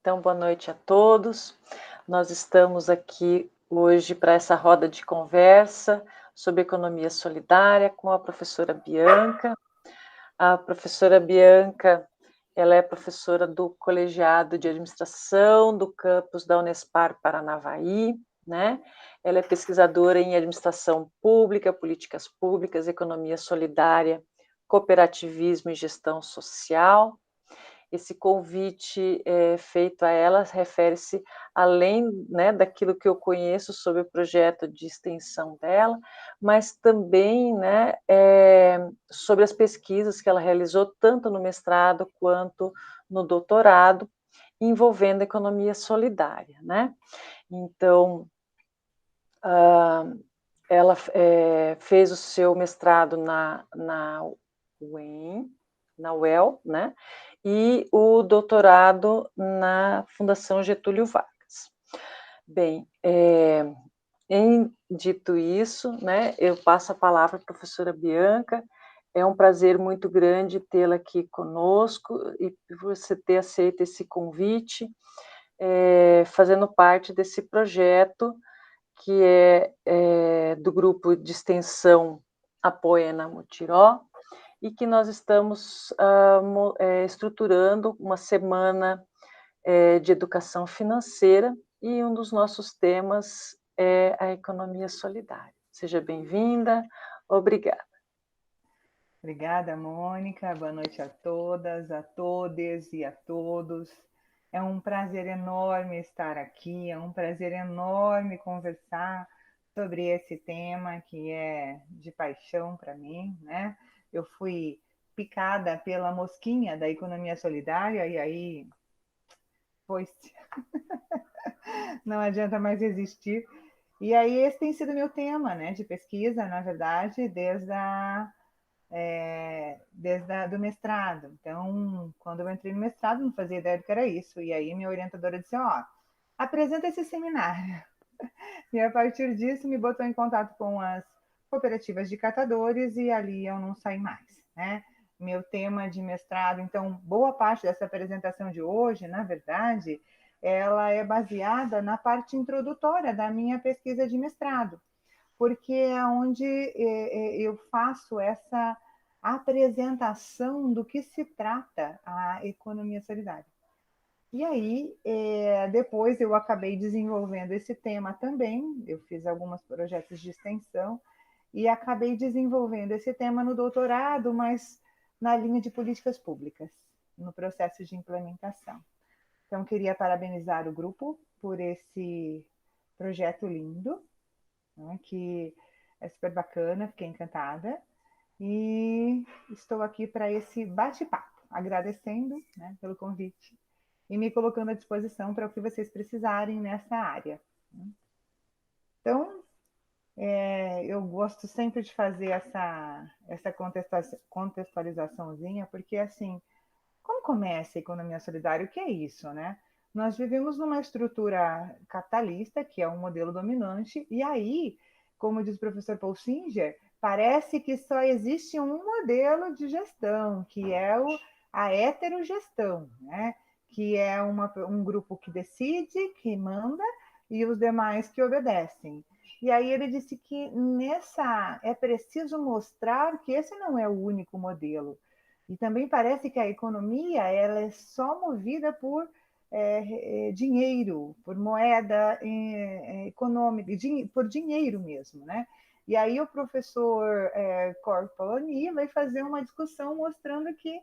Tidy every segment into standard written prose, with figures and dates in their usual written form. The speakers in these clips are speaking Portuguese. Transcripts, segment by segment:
Então, boa noite a todos. Nós estamos aqui hoje para essa roda de conversa sobre economia solidária com a professora Bianca. A professora Bianca, ela é professora do Colegiado de Administração do campus da Unespar Paranavaí, né? Ela é pesquisadora em administração pública, políticas públicas, economia solidária, cooperativismo e gestão social. Esse convite feito a ela refere-se além, né, daquilo que eu conheço sobre o projeto de extensão dela, mas também, né, sobre as pesquisas que ela realizou tanto no mestrado quanto no doutorado, envolvendo a economia solidária, né? Então, ela fez o seu mestrado na UEM, na UEL, né? E o doutorado na Fundação Getúlio Vargas. Bem, dito isso, né, eu passo a palavra à professora Bianca. É um prazer muito grande tê-la aqui conosco e você ter aceito esse convite, fazendo parte desse projeto que é do grupo de extensão Apoena Mutiró, e que nós estamos estruturando uma semana de educação financeira, e um dos nossos temas é a economia solidária. Seja bem-vinda, obrigada. Obrigada, Mônica. Boa noite a todas, a todes e a todos. É um prazer enorme estar aqui, é um prazer enorme conversar sobre esse tema que é de paixão para mim, né? Eu fui picada pela mosquinha da economia solidária e aí foi-se. Não adianta mais resistir. E aí esse tem sido meu tema, né, de pesquisa, na verdade, desde do mestrado. Então, quando eu entrei no mestrado, não fazia ideia do que era isso. E aí minha orientadora disse, ó, apresenta esse seminário. E a partir disso me botou em contato com as cooperativas de catadores e ali eu não saí mais, né? Meu tema de mestrado, então, boa parte dessa apresentação de hoje, na verdade, ela é baseada na parte introdutória da minha pesquisa de mestrado, porque é onde eu faço essa apresentação do que se trata a economia solidária. E aí, depois eu acabei desenvolvendo esse tema também, eu fiz alguns projetos de extensão e acabei desenvolvendo esse tema no doutorado, mas na linha de políticas públicas, no processo de implementação. Então, queria parabenizar o grupo por esse projeto lindo, né, que é super bacana, fiquei encantada. E estou aqui para esse bate-papo, agradecendo, né, pelo convite e me colocando à disposição para o que vocês precisarem nessa área. Então, eu gosto sempre de fazer essa contextualizaçãozinha, porque, assim, como começa a economia solidária? O que é isso, né? Nós vivemos numa estrutura capitalista, que é um modelo dominante, e aí, como diz o professor Paul Singer, parece que só existe um modelo de gestão, que é a heterogestão, né? Que é um grupo que decide, que manda, e os demais que obedecem. E aí ele disse que é preciso mostrar que esse não é o único modelo. E também parece que a economia ela é só movida por dinheiro, por moeda econômica, por dinheiro mesmo, né? E aí o professor Corponi vai fazer uma discussão mostrando que,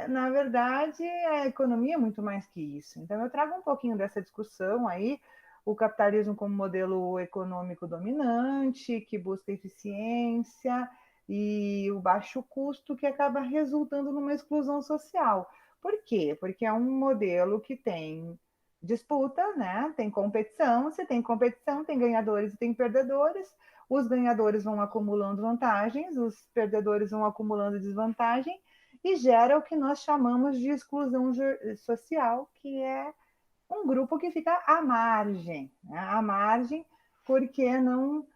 na verdade, a economia é muito mais que isso. Então eu trago um pouquinho dessa discussão aí, o capitalismo como modelo econômico dominante, que busca eficiência, e o baixo custo que acaba resultando numa exclusão social. Por quê? Porque é um modelo que tem disputa, né? Tem competição, se tem competição, tem ganhadores e tem perdedores. Os ganhadores vão acumulando vantagens, os perdedores vão acumulando desvantagem e gera o que nós chamamos de exclusão social, que é um grupo que fica à margem, né? À margem porque não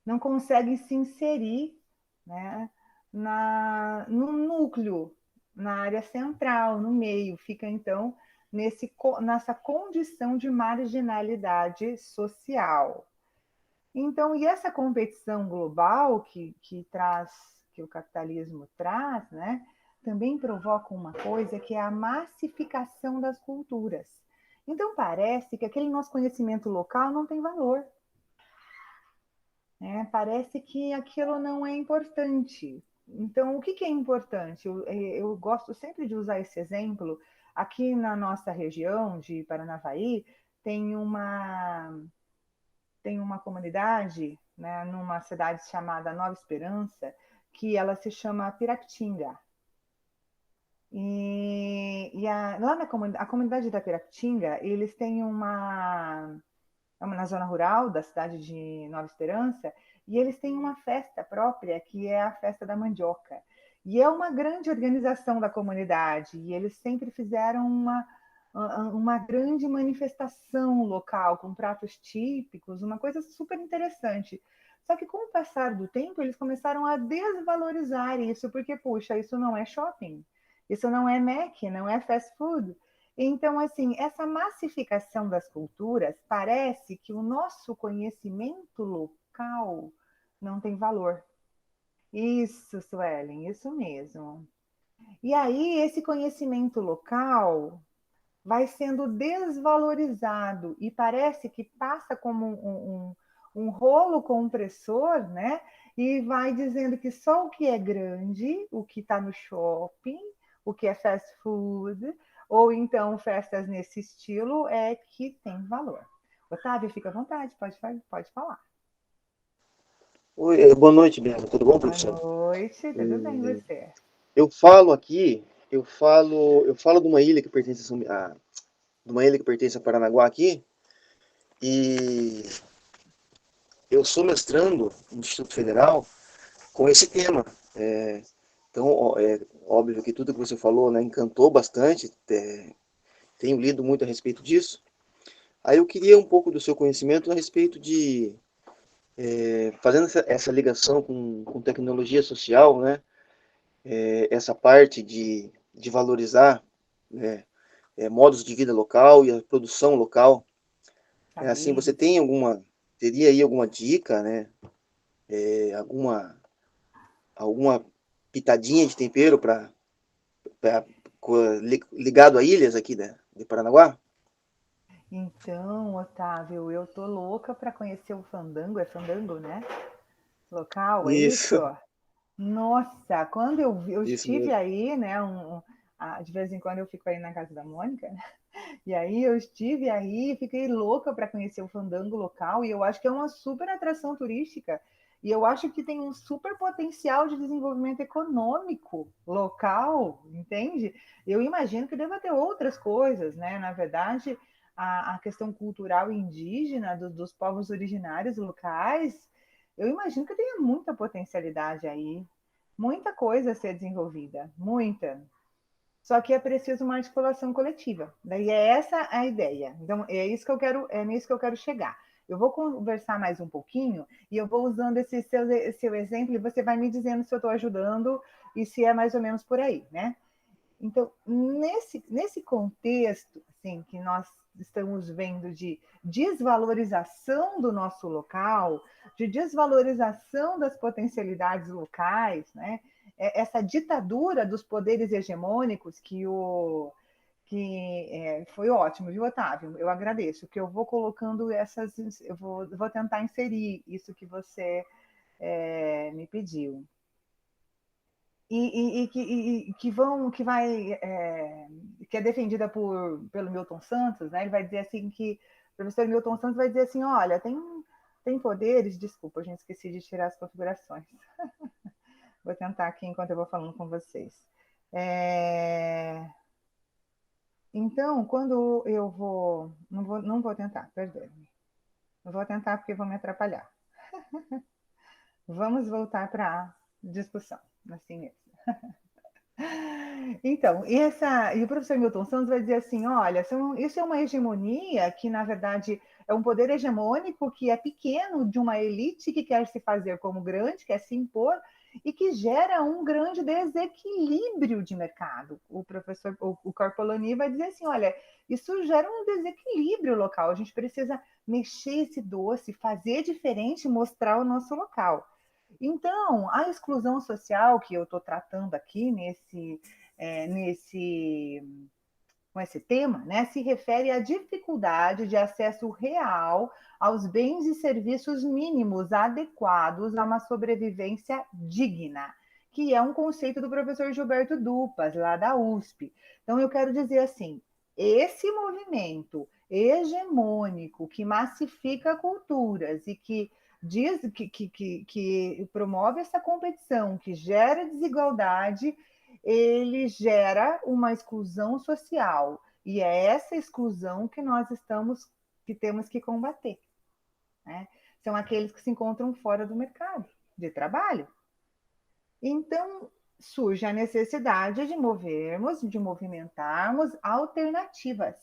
não conseguem se inserir, né, no núcleo, na área central, no meio, fica então nessa condição de marginalidade social. Então, e essa competição global que o capitalismo traz, né, também provoca uma coisa que é a massificação das culturas. Então, parece que aquele nosso conhecimento local não tem valor. Né? Parece que aquilo não é importante. Então, o que é importante? Eu gosto sempre de usar esse exemplo. Aqui na nossa região de Paranavaí, tem uma, tem uma comunidade, né, numa cidade chamada Nova Esperança, que ela se chama Piractinga. Lá a comunidade da Piractinga, eles têm na zona rural da cidade de Nova Esperança, e eles têm uma festa própria, que é a Festa da Mandioca. E é uma grande organização da comunidade, e eles sempre fizeram uma grande manifestação local, com pratos típicos, uma coisa super interessante. Só que com o passar do tempo, eles começaram a desvalorizar isso, porque, puxa, isso não é shopping, isso não é Mac, não é fast food. Então, assim, essa massificação das culturas parece que o nosso conhecimento local não tem valor. Isso, Suelen, isso mesmo. E aí, esse conhecimento local vai sendo desvalorizado e parece que passa como um rolo compressor, né? E vai dizendo que só o que é grande, o que está no shopping, o que é fast food, ou então festas nesse estilo, é que tem valor. Otávio, fica à vontade, pode falar. Oi, boa noite, Bianca. Tudo bom, Boa professor? noite, tudo bem você? Eu falo aqui, eu falo de uma ilha que pertence de uma ilha que pertence a Paranaguá aqui, e eu sou mestrando no Instituto Federal com esse tema. Então, é óbvio que tudo que você falou, né, encantou bastante. Tenho lido muito a respeito disso. Aí eu queria um pouco do seu conhecimento a respeito de fazendo essa ligação com tecnologia social, né? Essa parte de valorizar, né, modos de vida local e a produção local. Assim, Tá. você teria aí alguma dica, né? Alguma, alguma pitadinha de tempero ligado a ilhas aqui de Paranaguá? Então, Otávio, eu tô louca para conhecer o fandango, é fandango, né? Local, é isso? Isso, Nossa, quando eu isso estive mesmo. aí, né? De vez em quando eu fico aí na casa da Mônica, né? E aí eu estive aí, fiquei louca para conhecer o fandango local, e eu acho que é uma super atração turística. E eu acho que tem um super potencial de desenvolvimento econômico local, entende? Eu imagino que deva ter outras coisas, né? Na verdade, a questão cultural indígena dos povos originários locais, eu imagino que tenha muita potencialidade aí, muita coisa a ser desenvolvida, muita. Só que é preciso uma articulação coletiva. Daí é essa a ideia. Então é isso que eu quero, é nisso que eu quero chegar. Eu vou conversar mais um pouquinho e eu vou usando esse seu exemplo e você vai me dizendo se eu estou ajudando e se é mais ou menos por aí, né? Então, nesse contexto assim, que nós estamos vendo de desvalorização do nosso local, de desvalorização das potencialidades locais, né? Essa ditadura dos poderes hegemônicos foi ótimo, viu, Otávio? Eu agradeço, que eu vou colocando eu vou tentar inserir isso que você me pediu que é defendida pelo Milton Santos, né? Ele vai dizer assim que o professor Milton Santos vai dizer assim, olha, tem poderes, desculpa, a gente esqueci de tirar as configurações. Vou tentar aqui enquanto eu vou falando com vocês. Então, quando eu não vou tentar, perdoe-me. Não vou tentar porque vou me atrapalhar. Vamos voltar para a discussão, assim mesmo. Então, e o professor Milton Santos vai dizer assim: olha, isso é uma hegemonia que, na verdade, é um poder hegemônico que é pequeno, de uma elite que quer se fazer como grande, quer se impor, e que gera um grande desequilíbrio de mercado. O professor, o Corpoloni vai dizer assim, olha, isso gera um desequilíbrio local, a gente precisa mexer esse doce, fazer diferente, mostrar o nosso local. Então, a exclusão social que eu estou tratando aqui com esse tema, né, se refere à dificuldade de acesso real aos bens e serviços mínimos adequados a uma sobrevivência digna, que é um conceito do professor Gilberto Dupas, lá da USP. Então, eu quero dizer assim, esse movimento hegemônico que massifica culturas e que diz que promove essa competição, que gera desigualdade, ele gera uma exclusão social. E é essa exclusão que que temos que combater. Né? São aqueles que se encontram fora do mercado de trabalho. Então, surge a necessidade de movimentarmos alternativas.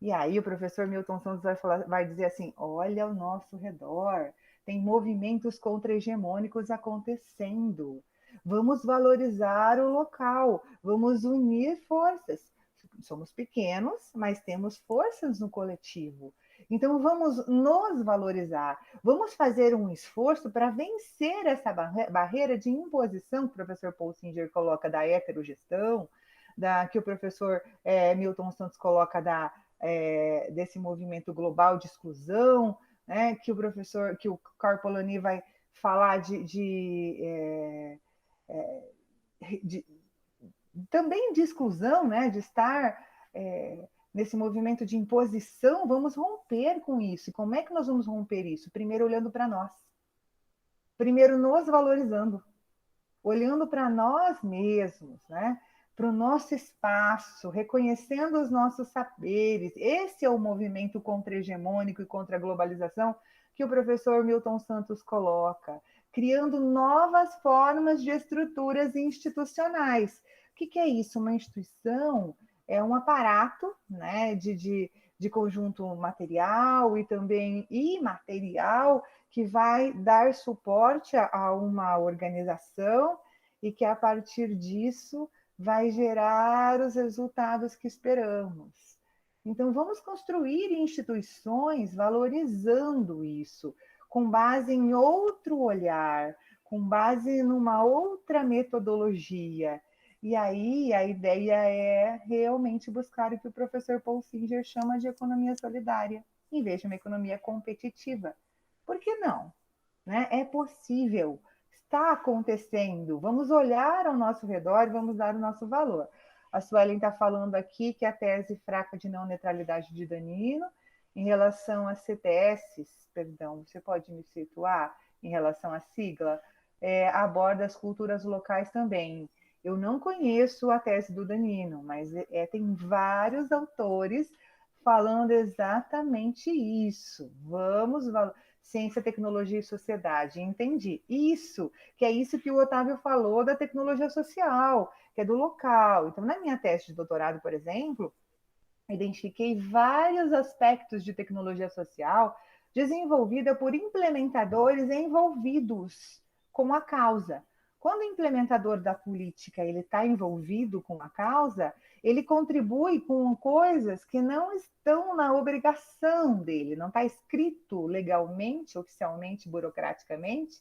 E aí o professor Milton Santos vai dizer assim, olha ao nosso redor, tem movimentos contra-hegemônicos acontecendo. Vamos valorizar o local, vamos unir forças. Somos pequenos, mas temos forças no coletivo. Então vamos nos valorizar, vamos fazer um esforço para vencer essa barreira de imposição que o professor Paul Singer coloca da heterogestão, que o professor Milton Santos coloca desse movimento global de exclusão, né, que o Corpoloni vai falar também de exclusão, né, de estar nesse movimento de imposição. Vamos romper com isso. E como é que nós vamos romper isso? Primeiro olhando para nós. Primeiro nos valorizando. Olhando para nós mesmos, né? Para o nosso espaço, reconhecendo os nossos saberes. Esse é o movimento contra-hegemônico e contra a globalização que o professor Milton Santos coloca, criando novas formas de estruturas institucionais. O que é isso? Uma instituição é um aparato, né, de conjunto material e também imaterial que vai dar suporte a uma organização e que, a partir disso, vai gerar os resultados que esperamos. Então, vamos construir instituições valorizando isso, com base em outro olhar, com base numa outra metodologia. E aí a ideia é realmente buscar o que o professor Paul Singer chama de economia solidária, em vez de uma economia competitiva. Por que não? Né? É possível, está acontecendo. Vamos olhar ao nosso redor e vamos dar o nosso valor. A Suelen está falando aqui que a tese fraca de não neutralidade de Danino, em relação às CTS, perdão, você pode me situar em relação à sigla, aborda as culturas locais também. Eu não conheço a tese do Danino, mas tem vários autores falando exatamente isso. Vamos ciência, tecnologia e sociedade. Entendi. Isso, que é isso que o Otávio falou da tecnologia social, que é do local. Então, na minha tese de doutorado, por exemplo, identifiquei vários aspectos de tecnologia social desenvolvida por implementadores envolvidos com a causa. Quando o implementador da política ele está envolvido com a causa, ele contribui com coisas que não estão na obrigação dele, não está escrito legalmente, oficialmente, burocraticamente,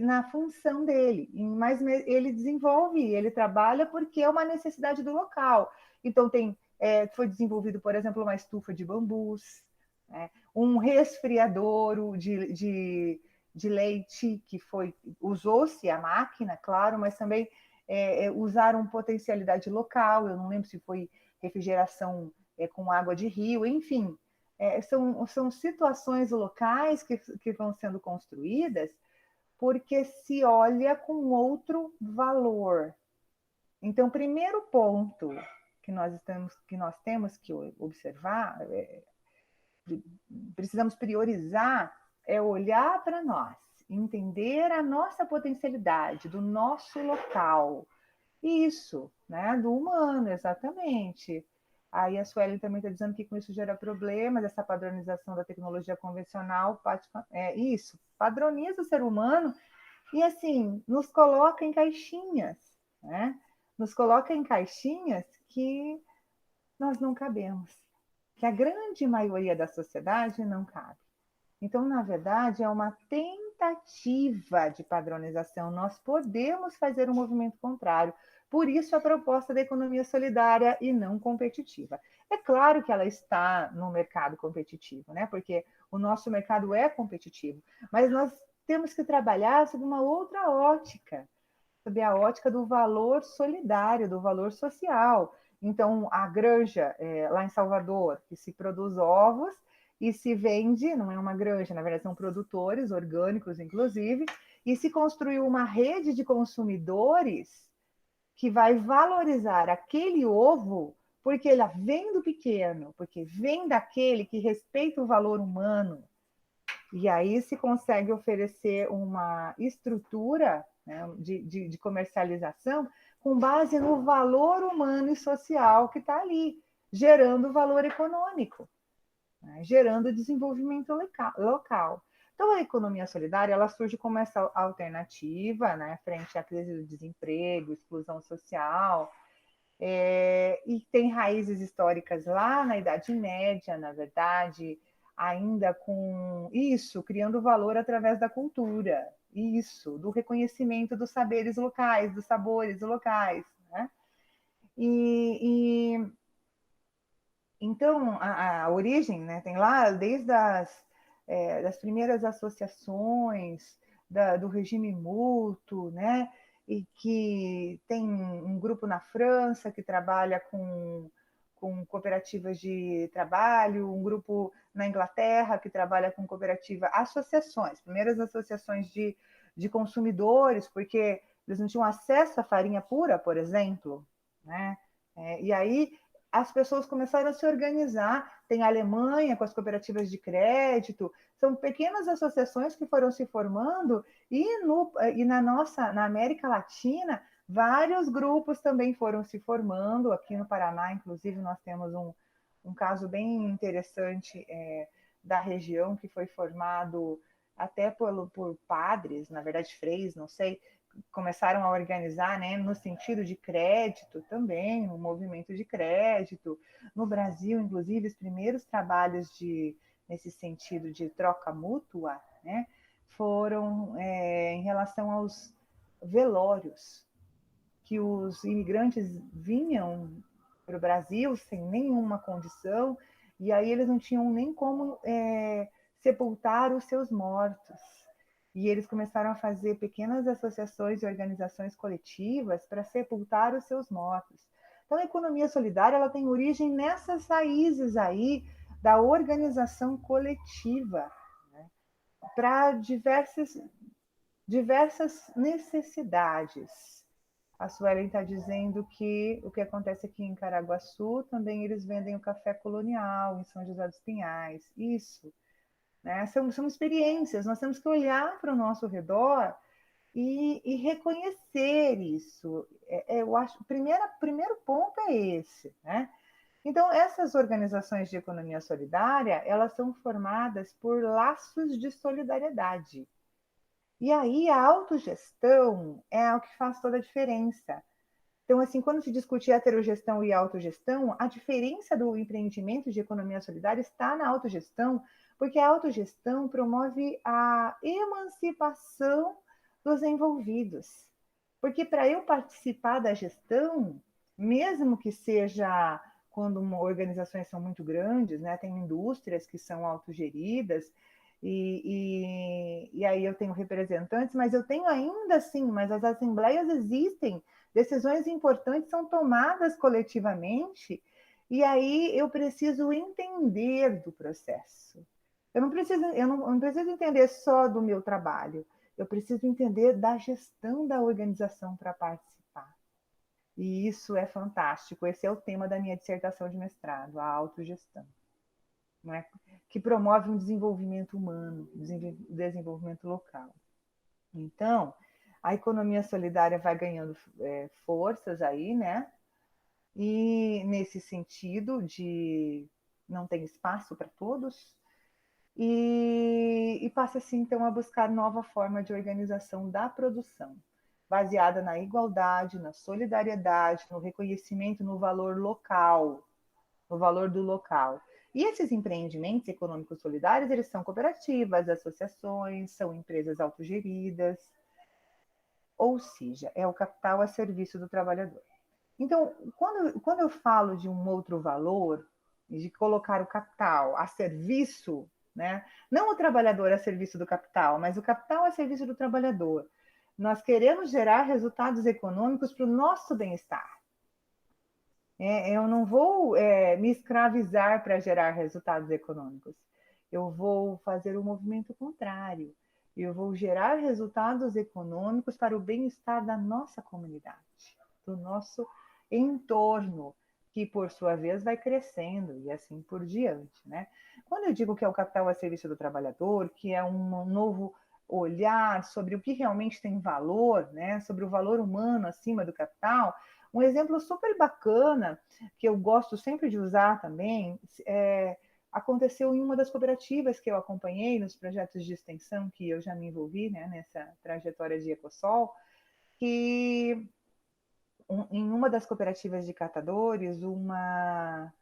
na função dele. Mas ele desenvolve, ele trabalha porque é uma necessidade do local. Então, foi desenvolvido, por exemplo, uma estufa de bambus, né? Um resfriadouro de leite, que usou-se a máquina, claro, mas também usaram potencialidade local. Eu não lembro se foi refrigeração com água de rio, enfim. São situações locais que vão sendo construídas porque se olha com outro valor. Então, primeiro ponto que nós temos que observar, precisamos priorizar, é olhar para nós, entender a nossa potencialidade, do nosso local. Isso, né? Do humano, exatamente. Aí a Suelen também está dizendo que com isso gera problemas, essa padronização da tecnologia convencional, isso, padroniza o ser humano e, assim, nos coloca em caixinhas, né? Nos coloca em caixinhas que nós não cabemos, que a grande maioria da sociedade não cabe. Então, na verdade, é uma tentativa de padronização. Nós podemos fazer um movimento contrário. Por isso, a proposta da economia solidária e não competitiva. É claro que ela está no mercado competitivo, né? Porque o nosso mercado é competitivo, mas nós temos que trabalhar sob uma outra ótica, sob a ótica do valor solidário, do valor social. Então, a granja, lá em Salvador, que se produz ovos e se vende, não é uma granja, na verdade são produtores orgânicos, inclusive, e se construiu uma rede de consumidores que vai valorizar aquele ovo porque ele vem do pequeno, porque vem daquele que respeita o valor humano. E aí se consegue oferecer uma estrutura, né, de comercialização com base no valor humano e social que está ali, gerando valor econômico, né, gerando desenvolvimento local. Então, a economia solidária ela surge como essa alternativa, né, frente à crise do desemprego, exclusão social, e tem raízes históricas lá na Idade Média, na verdade, ainda com isso, criando valor através da cultura, isso, do reconhecimento dos saberes locais, dos sabores locais, né? E então a origem, né, tem lá desde das primeiras associações do regime mútuo, né? E que tem um grupo na França que trabalha com cooperativas de trabalho, um grupo na Inglaterra que trabalha com cooperativa, associações, primeiras associações de consumidores, porque eles não tinham acesso à farinha pura, por exemplo, né? E aí as pessoas começaram a se organizar. Tem a Alemanha com as cooperativas de crédito, são pequenas associações que foram se formando, e na América Latina, vários grupos também foram se formando. Aqui no Paraná, inclusive, nós temos um caso bem interessante da região, que foi formado até por padres, na verdade, freis, não sei, começaram a organizar, né, no sentido de crédito também, um movimento de crédito. No Brasil, inclusive, os primeiros trabalhos nesse sentido de troca mútua, né, foram em relação aos velórios, que os imigrantes vinham para o Brasil sem nenhuma condição, e aí eles não tinham nem como sepultar os seus mortos. E eles começaram a fazer pequenas associações e organizações coletivas para sepultar os seus mortos. Então, a economia solidária ela tem origem nessas raízes aí da organização coletiva, né, para diversas necessidades. A Suelen está dizendo que o que acontece aqui em Caraguaçu, também eles vendem o café colonial em São José dos Pinhais. Isso, né? São experiências, nós temos que olhar para o nosso redor e reconhecer isso. Eu acho o primeiro ponto é esse, né? Então, essas organizações de economia solidária, elas são formadas por laços de solidariedade. E aí a autogestão é o que faz toda a diferença. Então, assim, quando se discute heterogestão e autogestão, a diferença do empreendimento de economia solidária está na autogestão, porque a autogestão promove a emancipação dos envolvidos. Porque para eu participar da gestão, mesmo que seja quando organizações são muito grandes, né, tem indústrias que são autogeridas, e aí eu tenho representantes, mas eu tenho ainda assim, mas as assembleias existem, decisões importantes são tomadas coletivamente, e aí eu preciso entender do processo. Eu não preciso entender só do meu trabalho, eu preciso entender da gestão da organização para participar. E isso é fantástico. Esse é o tema da minha dissertação de mestrado, a autogestão, não é? Que promove um desenvolvimento humano, desenvolvimento local. Então, a economia solidária vai ganhando forças aí, né? E nesse sentido de não tem espaço para todos, e passa-se então a buscar nova forma de organização da produção, baseada na igualdade, na solidariedade, no reconhecimento no valor local, no valor do local. E esses empreendimentos econômicos solidários, eles são cooperativas, associações, são empresas autogeridas, ou seja, é o capital a serviço do trabalhador. Então, quando eu falo de um outro valor, de colocar o capital a serviço, né? Não o trabalhador a serviço do capital, mas o capital a serviço do trabalhador, nós queremos gerar resultados econômicos para o nosso bem-estar. Eu não vou me escravizar para gerar resultados econômicos. Eu vou fazer o movimento contrário. Eu vou gerar resultados econômicos para o bem-estar da nossa comunidade, do nosso entorno, que por sua vez vai crescendo e assim por diante, né? Quando eu digo que é o capital a serviço do trabalhador, que é um novo olhar sobre o que realmente tem valor, né? Sobre o valor humano acima do capital, um exemplo super bacana que eu gosto sempre de usar também aconteceu em uma das cooperativas que eu acompanhei nos projetos de extensão que eu já me envolvi, né, nessa trajetória de Ecossol, que em uma das cooperativas de catadores, uma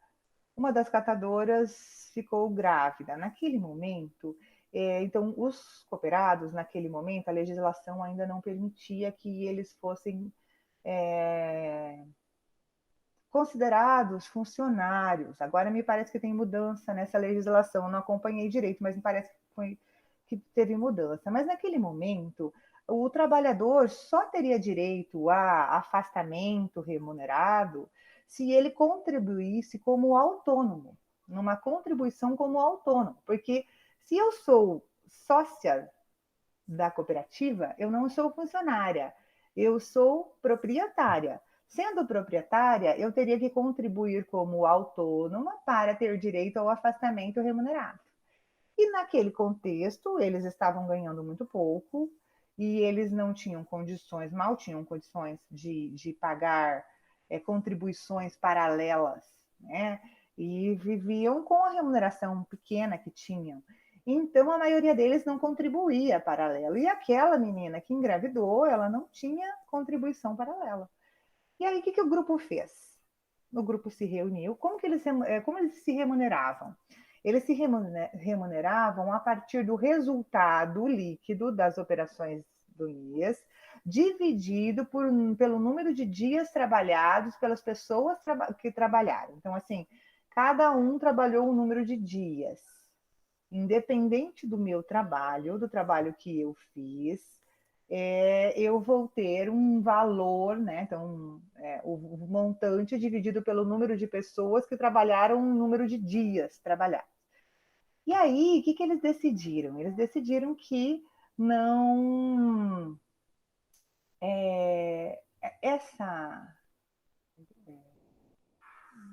das catadoras ficou grávida. Naquele momento, então, os cooperados, naquele momento, a legislação ainda não permitia que eles fossem considerados funcionários. Agora me parece que tem mudança nessa legislação, eu não acompanhei direito, mas me parece que teve mudança. Mas naquele momento, o trabalhador só teria direito a afastamento remunerado se ele contribuísse como autônomo, numa contribuição como autônomo, porque se eu sou sócia da cooperativa, eu não sou funcionária, eu sou proprietária. Sendo proprietária, eu teria que contribuir como autônoma para ter direito ao afastamento remunerado. E naquele contexto, eles estavam ganhando muito pouco e eles não tinham condições, mal tinham condições de pagar contribuições paralelas, né? E viviam com a remuneração pequena que tinham. Então, a maioria deles não contribuía paralelo. E aquela menina que engravidou, ela não tinha contribuição paralela. E aí, o que o grupo fez? O grupo se reuniu. Como eles se remuneravam? Eles se remuneravam a partir do resultado líquido das operações do mês, dividido pelo número de dias trabalhados pelas pessoas que trabalharam. Então, assim, cada um trabalhou um número de dias. Independente do meu trabalho, do trabalho que eu fiz, eu vou ter um valor, né? Então, o montante dividido pelo número de pessoas que trabalharam um número de dias trabalhados. E aí, o que eles decidiram? Eles decidiram que não. Essa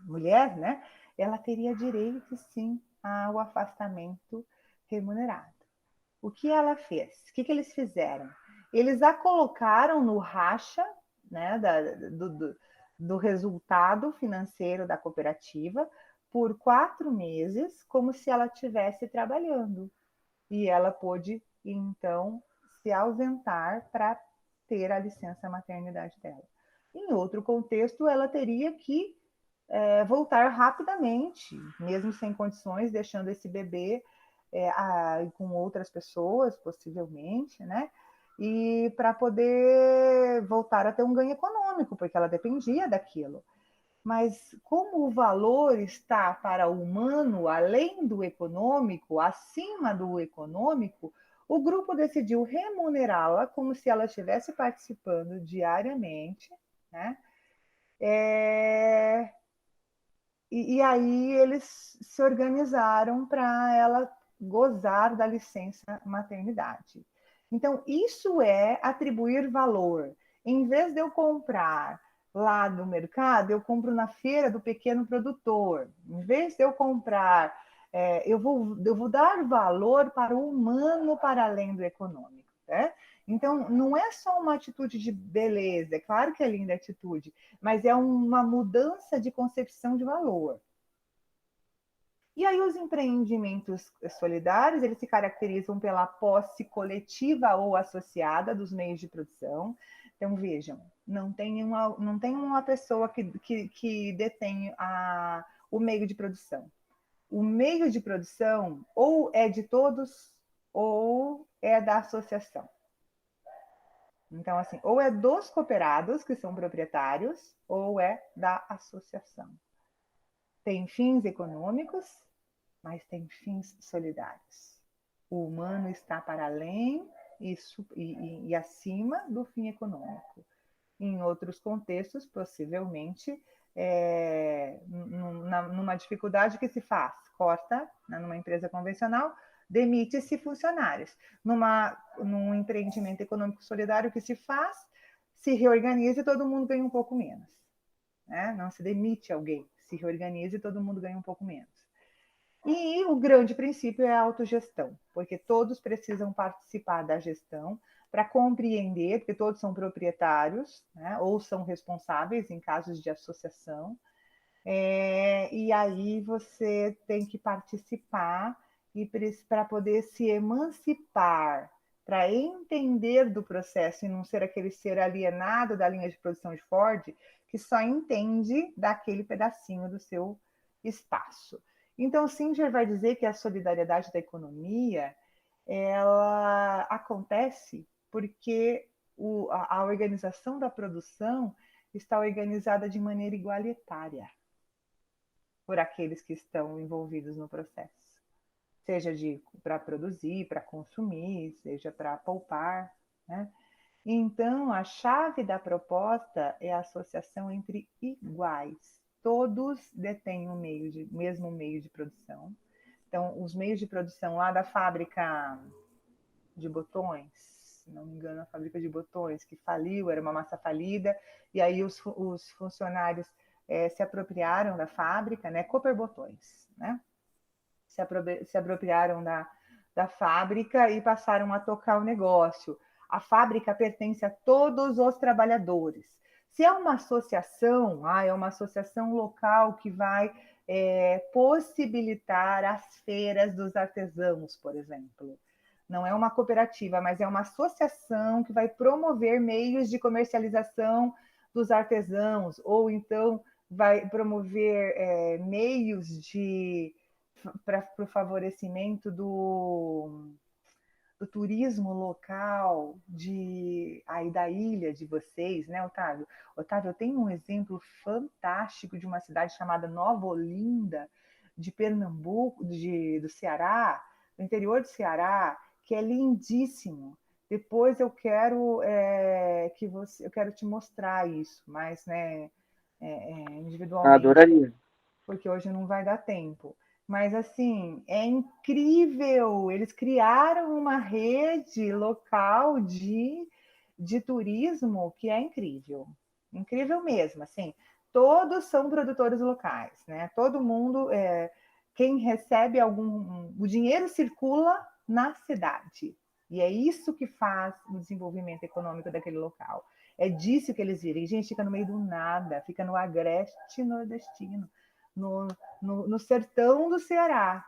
mulher, né? Ela teria direito, sim, ao afastamento remunerado. O que ela fez? O que eles fizeram? Eles a colocaram no racha, né, do resultado financeiro da cooperativa por 4 meses, como se ela estivesse trabalhando. E ela pôde, então, se ausentar para ter a licença maternidade dela. Em outro contexto, ela teria que voltar rapidamente, mesmo sem condições, deixando esse bebê com outras pessoas, possivelmente, né? E para poder voltar a ter um ganho econômico, porque ela dependia daquilo. Mas como o valor está para o humano, além do econômico, acima do econômico, o grupo decidiu remunerá-la como se ela estivesse participando diariamente, né? E aí eles se organizaram para ela gozar da licença maternidade. Então, isso é atribuir valor. Em vez de eu comprar lá no mercado, eu compro na feira do pequeno produtor. Em vez de eu comprar, eu vou dar valor para o humano para além do econômico. Né? Então, não é só uma atitude de beleza, é claro que é linda a atitude, mas é uma mudança de concepção de valor. E aí os empreendimentos solidários, eles se caracterizam pela posse coletiva ou associada dos meios de produção. Então, vejam, não tem uma pessoa que detém o meio de produção. O meio de produção ou é de todos ou é da associação. Então, assim, ou é dos cooperados, que são proprietários, ou é da associação. Tem fins econômicos, mas tem fins solidários. O humano está para além e acima do fim econômico. Em outros contextos, possivelmente, numa dificuldade que se faz, corta, né, numa empresa convencional, demite-se funcionários. Num empreendimento econômico solidário que se faz, se reorganiza e todo mundo ganha um pouco menos. Né? Não se demite alguém, se reorganiza e todo mundo ganha um pouco menos. E o grande princípio é a autogestão, porque todos precisam participar da gestão para compreender, porque todos são proprietários, né, ou são responsáveis em casos de associação, e aí você tem que participar para poder se emancipar, para entender do processo e não ser aquele ser alienado da linha de produção de Ford, que só entende daquele pedacinho do seu espaço. Então, Singer vai dizer que a solidariedade da economia ela acontece porque a organização da produção está organizada de maneira igualitária por aqueles que estão envolvidos no processo, seja para produzir, para consumir, seja para poupar, né? Então, a chave da proposta é a associação entre iguais. Todos detêm o mesmo meio de produção. Então, os meios de produção lá da fábrica de botões, se não me engano, a fábrica de botões que faliu, era uma massa falida, e aí os funcionários se apropriaram da fábrica, né? Cooper Botões, né? Se apropriaram da fábrica e passaram a tocar o negócio. A fábrica pertence a todos os trabalhadores. Se é uma associação, é uma associação local que vai possibilitar as feiras dos artesãos, por exemplo. Não é uma cooperativa, mas é uma associação que vai promover meios de comercialização dos artesãos, ou então vai promover meios para o favorecimento do turismo local da ilha de vocês, né, Otávio? Otávio, eu tenho um exemplo fantástico de uma cidade chamada Nova Olinda, de Pernambuco, do Ceará, do interior do Ceará, que é lindíssimo. Depois eu quero eu quero te mostrar isso, mas né, individualmente. Adoraria. Porque hoje não vai dar tempo. Mas, assim, é incrível. Eles criaram uma rede local de turismo que é incrível. Incrível mesmo, assim. Todos são produtores locais, né? Todo mundo, quem recebe o dinheiro circula na cidade. E é isso que faz o desenvolvimento econômico daquele local. É disso que eles vivem. Gente, fica no meio do nada, fica no agreste nordestino. No sertão do Ceará,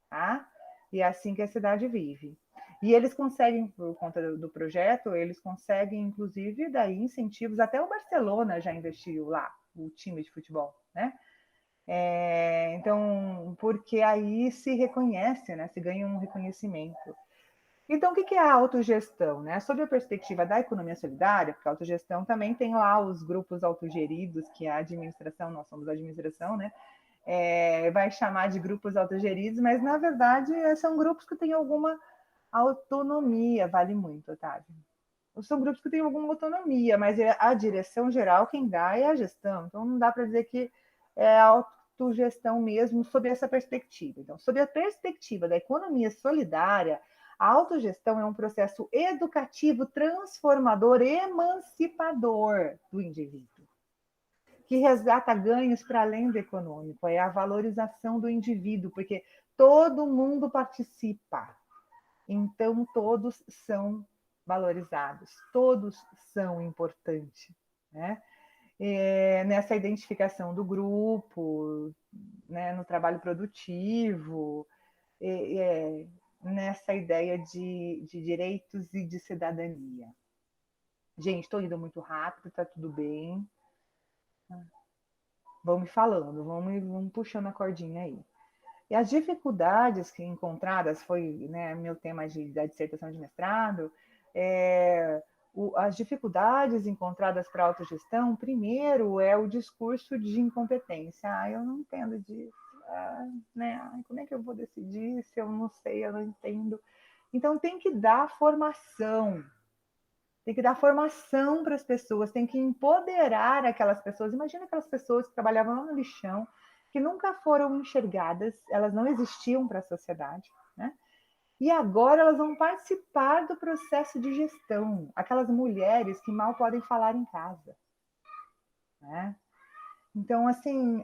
tá? E é assim que a cidade vive. E eles conseguem, por conta do projeto, eles conseguem, inclusive, daí incentivos. Até o Barcelona já investiu lá, o time de futebol, né? Então, porque aí se reconhece, né? Se ganha um reconhecimento. Então, o que é a autogestão? Né? Sob a perspectiva da economia solidária, porque a autogestão também tem lá os grupos autogeridos, que a administração, nós somos a administração, né? Vai chamar de grupos autogeridos, mas, na verdade, são grupos que têm alguma autonomia, vale muito, Otávio. São grupos que têm alguma autonomia, mas a direção geral, quem dá é a gestão. Então, não dá para dizer que é a autogestão mesmo sob essa perspectiva. Então, sob a perspectiva da economia solidária, a autogestão é um processo educativo, transformador, emancipador do indivíduo, que resgata ganhos para além do econômico, é a valorização do indivíduo, porque todo mundo participa, então todos são valorizados, todos são importantes, né? Nessa identificação do grupo, né, no trabalho produtivo, nessa ideia de direitos e de cidadania. Gente, estou indo muito rápido, está tudo bem. Vão me falando, vão puxando a cordinha aí. E as dificuldades que encontradas, foi, né, meu tema da dissertação de mestrado, as dificuldades encontradas para a autogestão, primeiro é o discurso de incompetência. Eu não entendo disso, né? Como é que eu vou decidir se eu não sei, eu não entendo? Então tem que dar formação, para as pessoas, tem que empoderar aquelas pessoas. Imagina aquelas pessoas que trabalhavam lá no lixão, que nunca foram enxergadas, elas não existiam para a sociedade, né? E agora elas vão participar do processo de gestão, aquelas mulheres que mal podem falar em casa, né? Então, assim,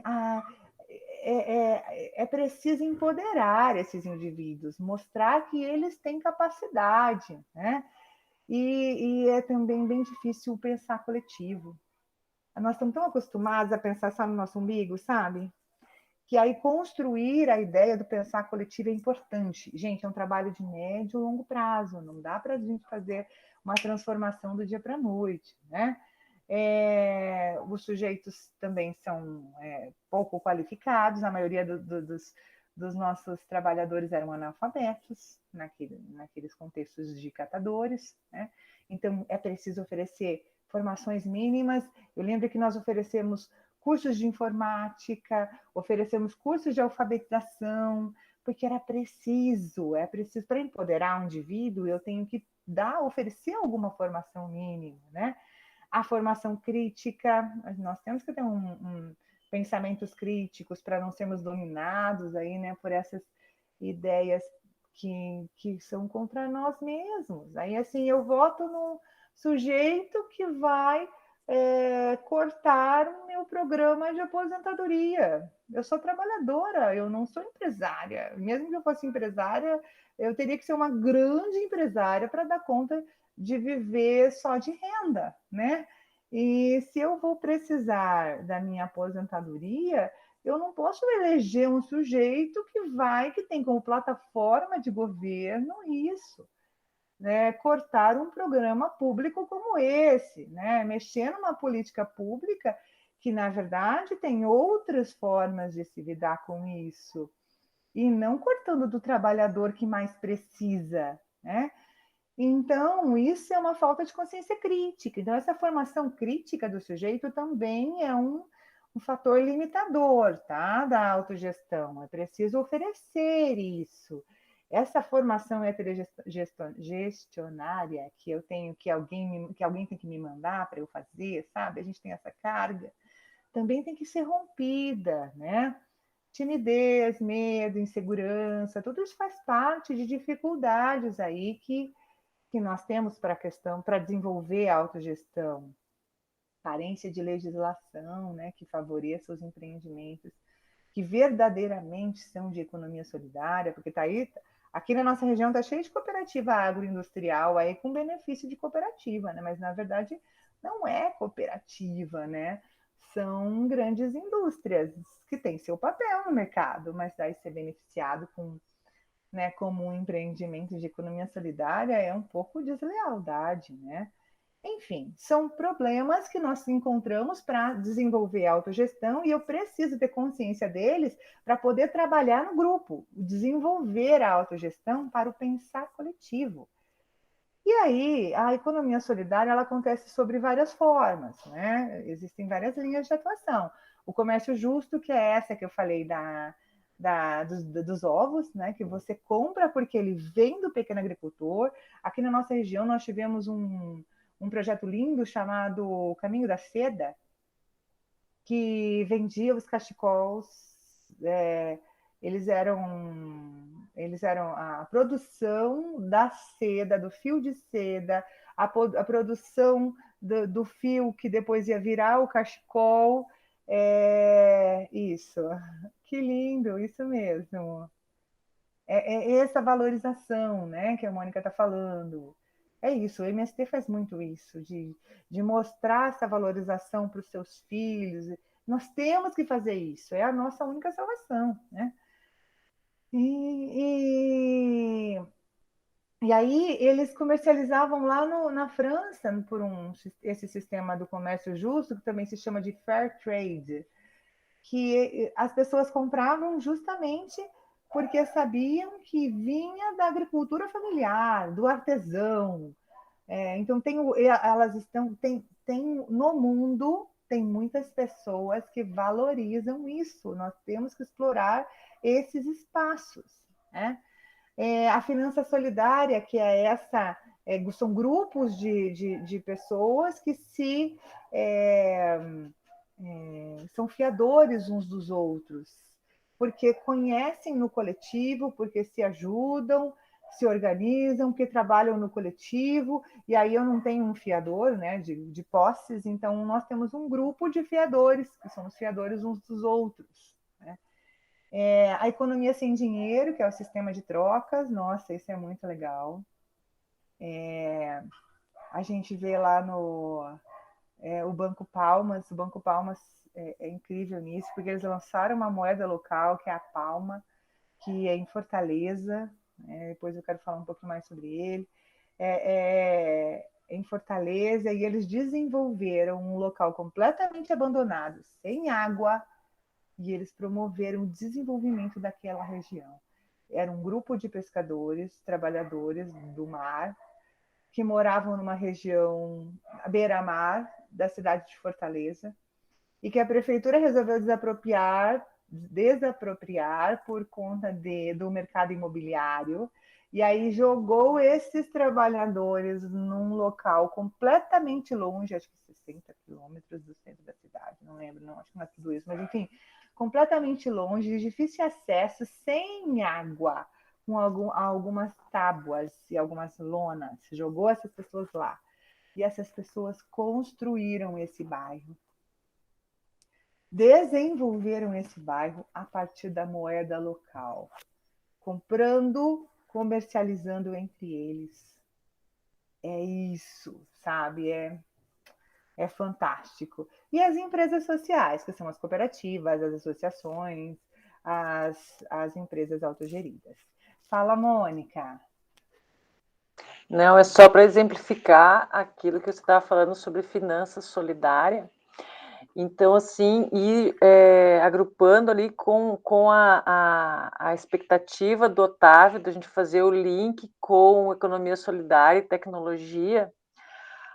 é preciso empoderar esses indivíduos, mostrar que eles têm capacidade, né? E é também bem difícil pensar coletivo. Nós estamos tão acostumados a pensar só no nosso umbigo, sabe? Que aí construir a ideia do pensar coletivo é importante. Gente, é um trabalho de médio e longo prazo, não dá para a gente fazer uma transformação do dia para a noite, né? Os sujeitos também são pouco qualificados, a maioria dos nossos trabalhadores eram analfabetos naqueles contextos de catadores, né? Então, é preciso oferecer formações mínimas. Eu lembro que nós oferecemos cursos de informática, oferecemos cursos de alfabetização, porque é preciso para empoderar um indivíduo, eu tenho que oferecer alguma formação mínima, né? A formação crítica, nós temos que ter pensamentos críticos para não sermos dominados aí, né, por essas ideias que são contra nós mesmos. Aí, assim, eu voto no sujeito que vai cortar o meu programa de aposentadoria. Eu sou trabalhadora, eu não sou empresária. Mesmo que eu fosse empresária, eu teria que ser uma grande empresária para dar conta de viver só de renda, né? E se eu vou precisar da minha aposentadoria, eu não posso eleger um sujeito que tem como plataforma de governo isso, né? Cortar um programa público como esse, né? Mexer numa política pública que, na verdade, tem outras formas de se lidar com isso, e não cortando do trabalhador que mais precisa, né? Então, isso é uma falta de consciência crítica. Então, essa formação crítica do sujeito também é um fator limitador, tá? Da autogestão. É preciso oferecer isso. Essa formação heterogestionária que eu tenho, que alguém tem que me mandar para eu fazer, sabe? A gente tem essa carga, também tem que ser rompida, né? Timidez, medo, insegurança, tudo isso faz parte de dificuldades aí que nós temos para desenvolver a autogestão, carência de legislação, né, que favoreça os empreendimentos que verdadeiramente são de economia solidária, porque tá aí, aqui na nossa região está cheio de cooperativa agroindustrial aí com benefício de cooperativa, né, mas na verdade não é cooperativa, né? São grandes indústrias que têm seu papel no mercado, mas daí ser beneficiado né, como um empreendimento de economia solidária é um pouco deslealdade, né? Enfim, são problemas que nós encontramos para desenvolver a autogestão e eu preciso ter consciência deles para poder trabalhar no grupo, desenvolver a autogestão para o pensar coletivo. E aí, a economia solidária ela acontece sobre várias formas, né? Existem várias linhas de atuação. O comércio justo, que é essa que eu falei dos ovos, né? Que você compra porque ele vem do pequeno agricultor. Aqui na nossa região nós tivemos um projeto lindo chamado Caminho da Seda, que vendia os cachecols. É, eles eram a produção da seda, do fio de seda, a produção do fio que depois ia virar o cachecol. Isso, que lindo, isso mesmo. É essa valorização, né, que a Mônica está falando. é isso, o MST faz muito isso, de mostrar essa valorização para os seus filhos. Nós temos que fazer isso, é a nossa única salvação, né? E, e aí eles comercializavam lá na França por esse sistema do comércio justo, que também se chama de fair trade, que as pessoas compravam justamente porque sabiam que vinha da agricultura familiar, do artesão. Então elas estão tem no mundo tem muitas pessoas que valorizam isso. Nós temos que explorar esses espaços, né? A finança solidária, que são grupos de pessoas que são fiadores uns dos outros, porque conhecem no coletivo, porque se ajudam, se organizam, que trabalham no coletivo, e aí eu não tenho um fiador, né, de posses, então nós temos um grupo de fiadores, que somos fiadores uns dos outros, né? A economia sem dinheiro, que é o sistema de trocas, nossa, isso é muito legal. A gente vê lá o Banco Palmas. O Banco Palmas é incrível nisso, porque eles lançaram uma moeda local, que é a Palma, que é em Fortaleza. Depois eu quero falar um pouquinho mais sobre ele. Em Fortaleza, e eles desenvolveram um local completamente abandonado, sem água, e eles promoveram o desenvolvimento daquela região. Era um grupo de pescadores, trabalhadores do mar, que moravam numa região à beira-mar da cidade de Fortaleza, e que a prefeitura resolveu desapropriar por conta do mercado imobiliário, e aí jogou esses trabalhadores num local completamente longe, acho que 60 quilômetros do centro da cidade, não lembro, não, acho que não é tudo isso, mas enfim, completamente longe, de difícil acesso, sem água, com algumas tábuas e algumas lonas, jogou essas pessoas lá. E essas pessoas construíram esse bairro, desenvolveram esse bairro a partir da moeda local, comprando, comercializando entre eles. É isso, sabe? É fantástico. E as empresas sociais, que são as cooperativas, as associações, as empresas autogeridas. Fala, Mônica. Não, é só para exemplificar aquilo que você estava falando sobre finança solidária. Então, assim, agrupando ali com a expectativa do Otávio, da gente fazer o link com economia solidária e tecnologia,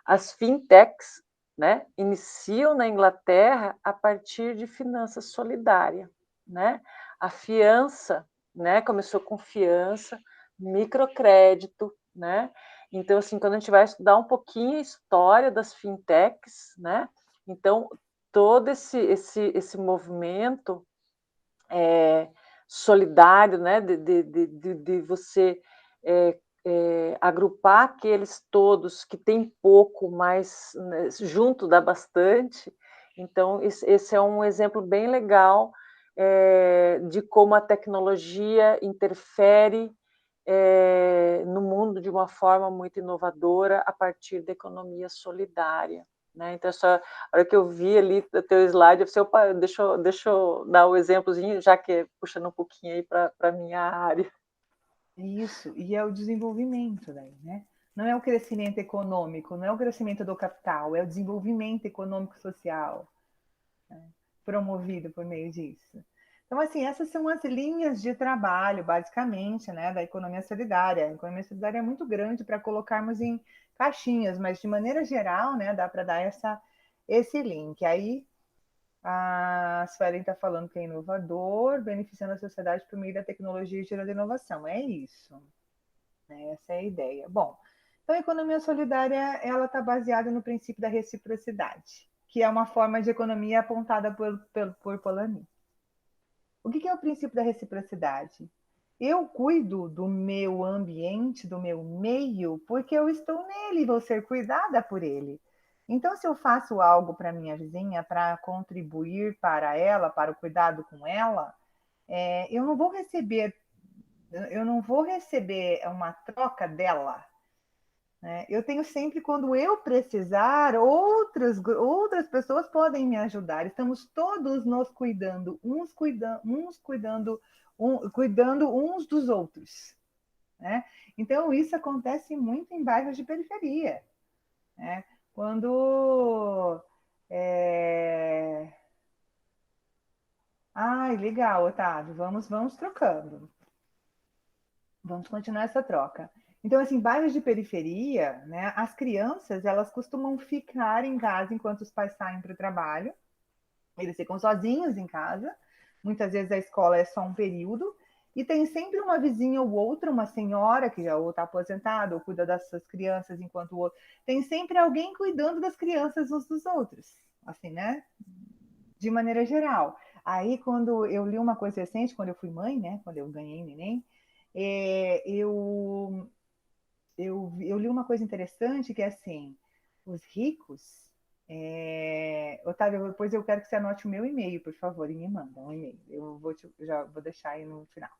as fintechs, né, iniciam na Inglaterra a partir de finança solidária, né? A fiança, né, começou com fiança, microcrédito, né? Então, assim, quando a gente vai estudar um pouquinho a história das fintechs, né? Então, todo esse movimento solidário, né, de você agrupar aqueles todos que têm pouco, mas, né, junto dá bastante. Então, esse é um exemplo bem legal de como a tecnologia interfere no mundo de uma forma muito inovadora a partir da economia solidária. Né? Então, a hora que eu vi ali o teu slide, eu falei, opa, deixa eu dar o exemplozinho, já que puxando um pouquinho aí para a minha área. Isso, e é o desenvolvimento daí, né? Não é o crescimento econômico, não é o crescimento do capital, é o desenvolvimento econômico-social, né? Promovido por meio disso. Então, assim, essas são as linhas de trabalho, basicamente, né, da economia solidária. A economia solidária é muito grande para colocarmos em caixinhas, mas de maneira geral, né, dá para dar esse link. Aí a Suelen está falando que é inovador, beneficiando a sociedade por meio da tecnologia e gerando inovação. É isso, né? Essa é a ideia. Bom, então a economia solidária ela está baseada no princípio da reciprocidade, que é uma forma de economia apontada por Polanyi. O que é o princípio da reciprocidade? Eu cuido do meu ambiente, do meu meio, porque eu estou nele e vou ser cuidada por ele. Então, se eu faço algo para minha vizinha para contribuir para ela, para o cuidado com ela, eu não vou receber uma troca dela. né? Eu tenho sempre, quando eu precisar, outras pessoas podem me ajudar. Estamos todos nos cuidando, cuidando uns dos outros, né? Então, isso acontece muito em bairros de periferia, né? Quando... É... Ai, legal, Otávio, vamos trocando. Vamos continuar essa troca. Então, assim, bairros de periferia, né, as crianças, elas costumam ficar em casa enquanto os pais saem para o trabalho. Eles ficam sozinhos em casa. Muitas vezes a escola é só um período. E tem sempre uma vizinha ou outra, uma senhora que já ou está aposentada ou cuida das suas crianças enquanto o outro. Tem sempre alguém cuidando das crianças uns dos outros. Assim, né? De maneira geral. Aí, quando eu li uma coisa recente, quando eu fui mãe, né? Quando eu ganhei neném, eu li uma coisa interessante que é assim, os ricos... Otávio, depois eu quero que você anote o meu e-mail, por favor, e me manda um e-mail. Já vou deixar aí no final.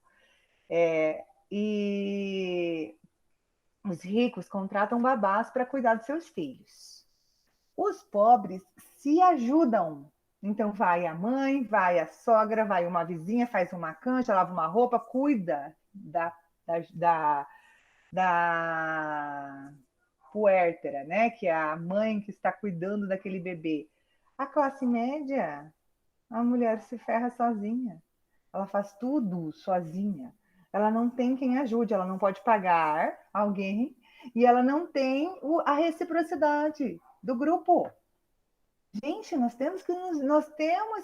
E os ricos contratam babás para cuidar dos seus filhos. Os pobres se ajudam. Então vai a mãe, vai a sogra, vai uma vizinha, faz uma cancha, lava uma roupa, cuida da puérpera, né? Que é a mãe que está cuidando daquele bebê. A classe média, a mulher se ferra sozinha. Ela faz tudo sozinha. Ela não tem quem ajude, ela não pode pagar alguém e ela não tem a reciprocidade do grupo. Gente, nós temos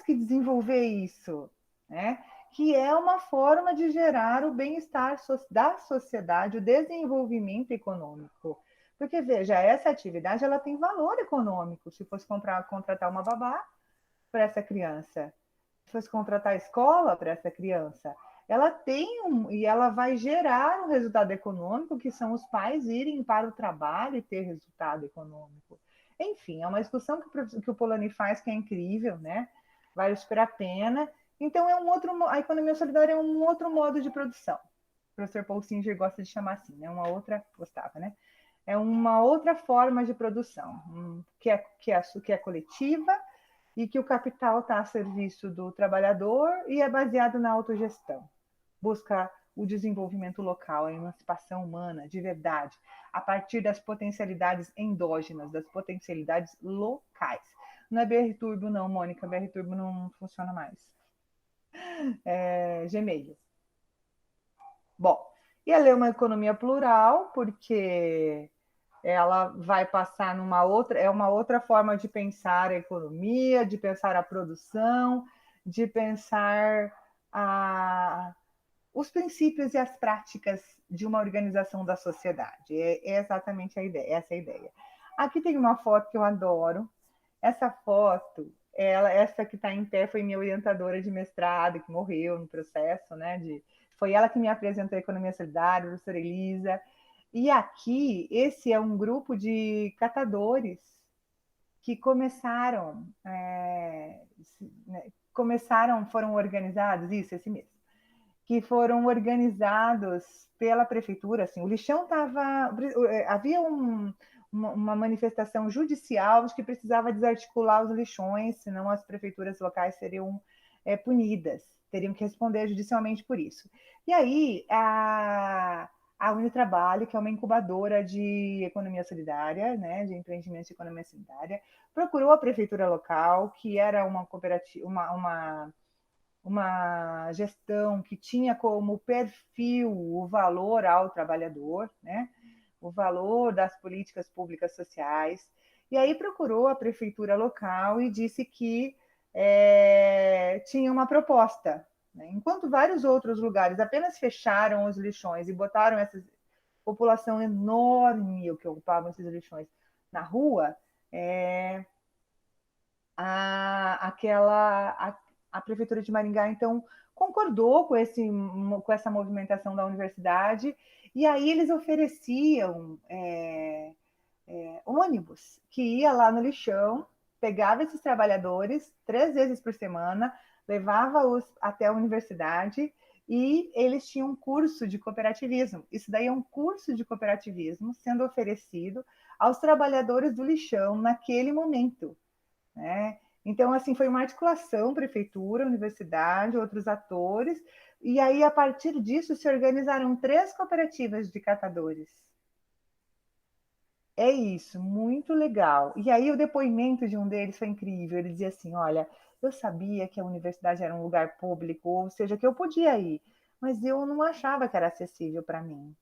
que desenvolver isso, né? Que é uma forma de gerar o bem-estar da sociedade, o desenvolvimento econômico. Porque, veja, essa atividade ela tem valor econômico. Se fosse contratar uma babá para essa criança, se fosse contratar a escola para essa criança, ela tem e ela vai gerar um resultado econômico, que são os pais irem para o trabalho e ter resultado econômico. Enfim, é uma discussão que o Polanyi faz que é incrível, né? Vale super a pena. Então, a economia solidária é um outro modo de produção. O professor Paul Singer gosta de chamar assim, né? Gostava, né? É uma outra forma de produção, que é coletiva e que o capital está a serviço do trabalhador e é baseado na autogestão. Busca o desenvolvimento local, a emancipação humana, de verdade, a partir das potencialidades endógenas, das potencialidades locais. Não é BR Turbo, não, Mônica. BR Turbo não funciona mais. Gmail. Bom, e ela é uma economia plural, porque ela vai passar é uma outra forma de pensar a economia, de pensar a produção, de pensar os princípios e as práticas de uma organização da sociedade. É exatamente a ideia, essa é a ideia. Aqui tem uma foto que eu adoro. Essa foto, essa que está em pé, foi minha orientadora de mestrado, que morreu no processo, né? Foi ela que me apresentou a economia solidária, a professora Elisa. E aqui, esse é um grupo de catadores que foram organizados, esse mesmo, que foram organizados pela prefeitura. Assim, o lixão estava... Havia uma manifestação judicial de que precisava desarticular os lixões, senão as prefeituras locais seriam punidas, teriam que responder judicialmente por isso. E aí, a Unitrabalho, que é uma incubadora de economia solidária, né, de empreendimentos de economia solidária, procurou a prefeitura local, que era uma cooperativa, uma gestão que tinha como perfil o valor ao trabalhador, né, o valor das políticas públicas sociais. E aí procurou a prefeitura local e disse que tinha uma proposta, né? Enquanto vários outros lugares apenas fecharam os lixões e botaram essa população enorme que ocupava esses lixões na rua, a prefeitura de Maringá, então, concordou com essa movimentação da universidade, e aí eles ofereciam ônibus que ia lá no lixão, pegava esses trabalhadores 3 vezes por semana, levava-os até a universidade e eles tinham um curso de cooperativismo. Isso daí é um curso de cooperativismo sendo oferecido aos trabalhadores do lixão naquele momento, né? Então, assim, foi uma articulação, prefeitura, universidade, outros atores, e aí, a partir disso, se organizaram 3 cooperativas de catadores. É isso, muito legal. E aí o depoimento de um deles foi incrível. Ele dizia assim: olha, eu sabia que a universidade era um lugar público, ou seja, que eu podia ir, mas eu não achava que era acessível para mim.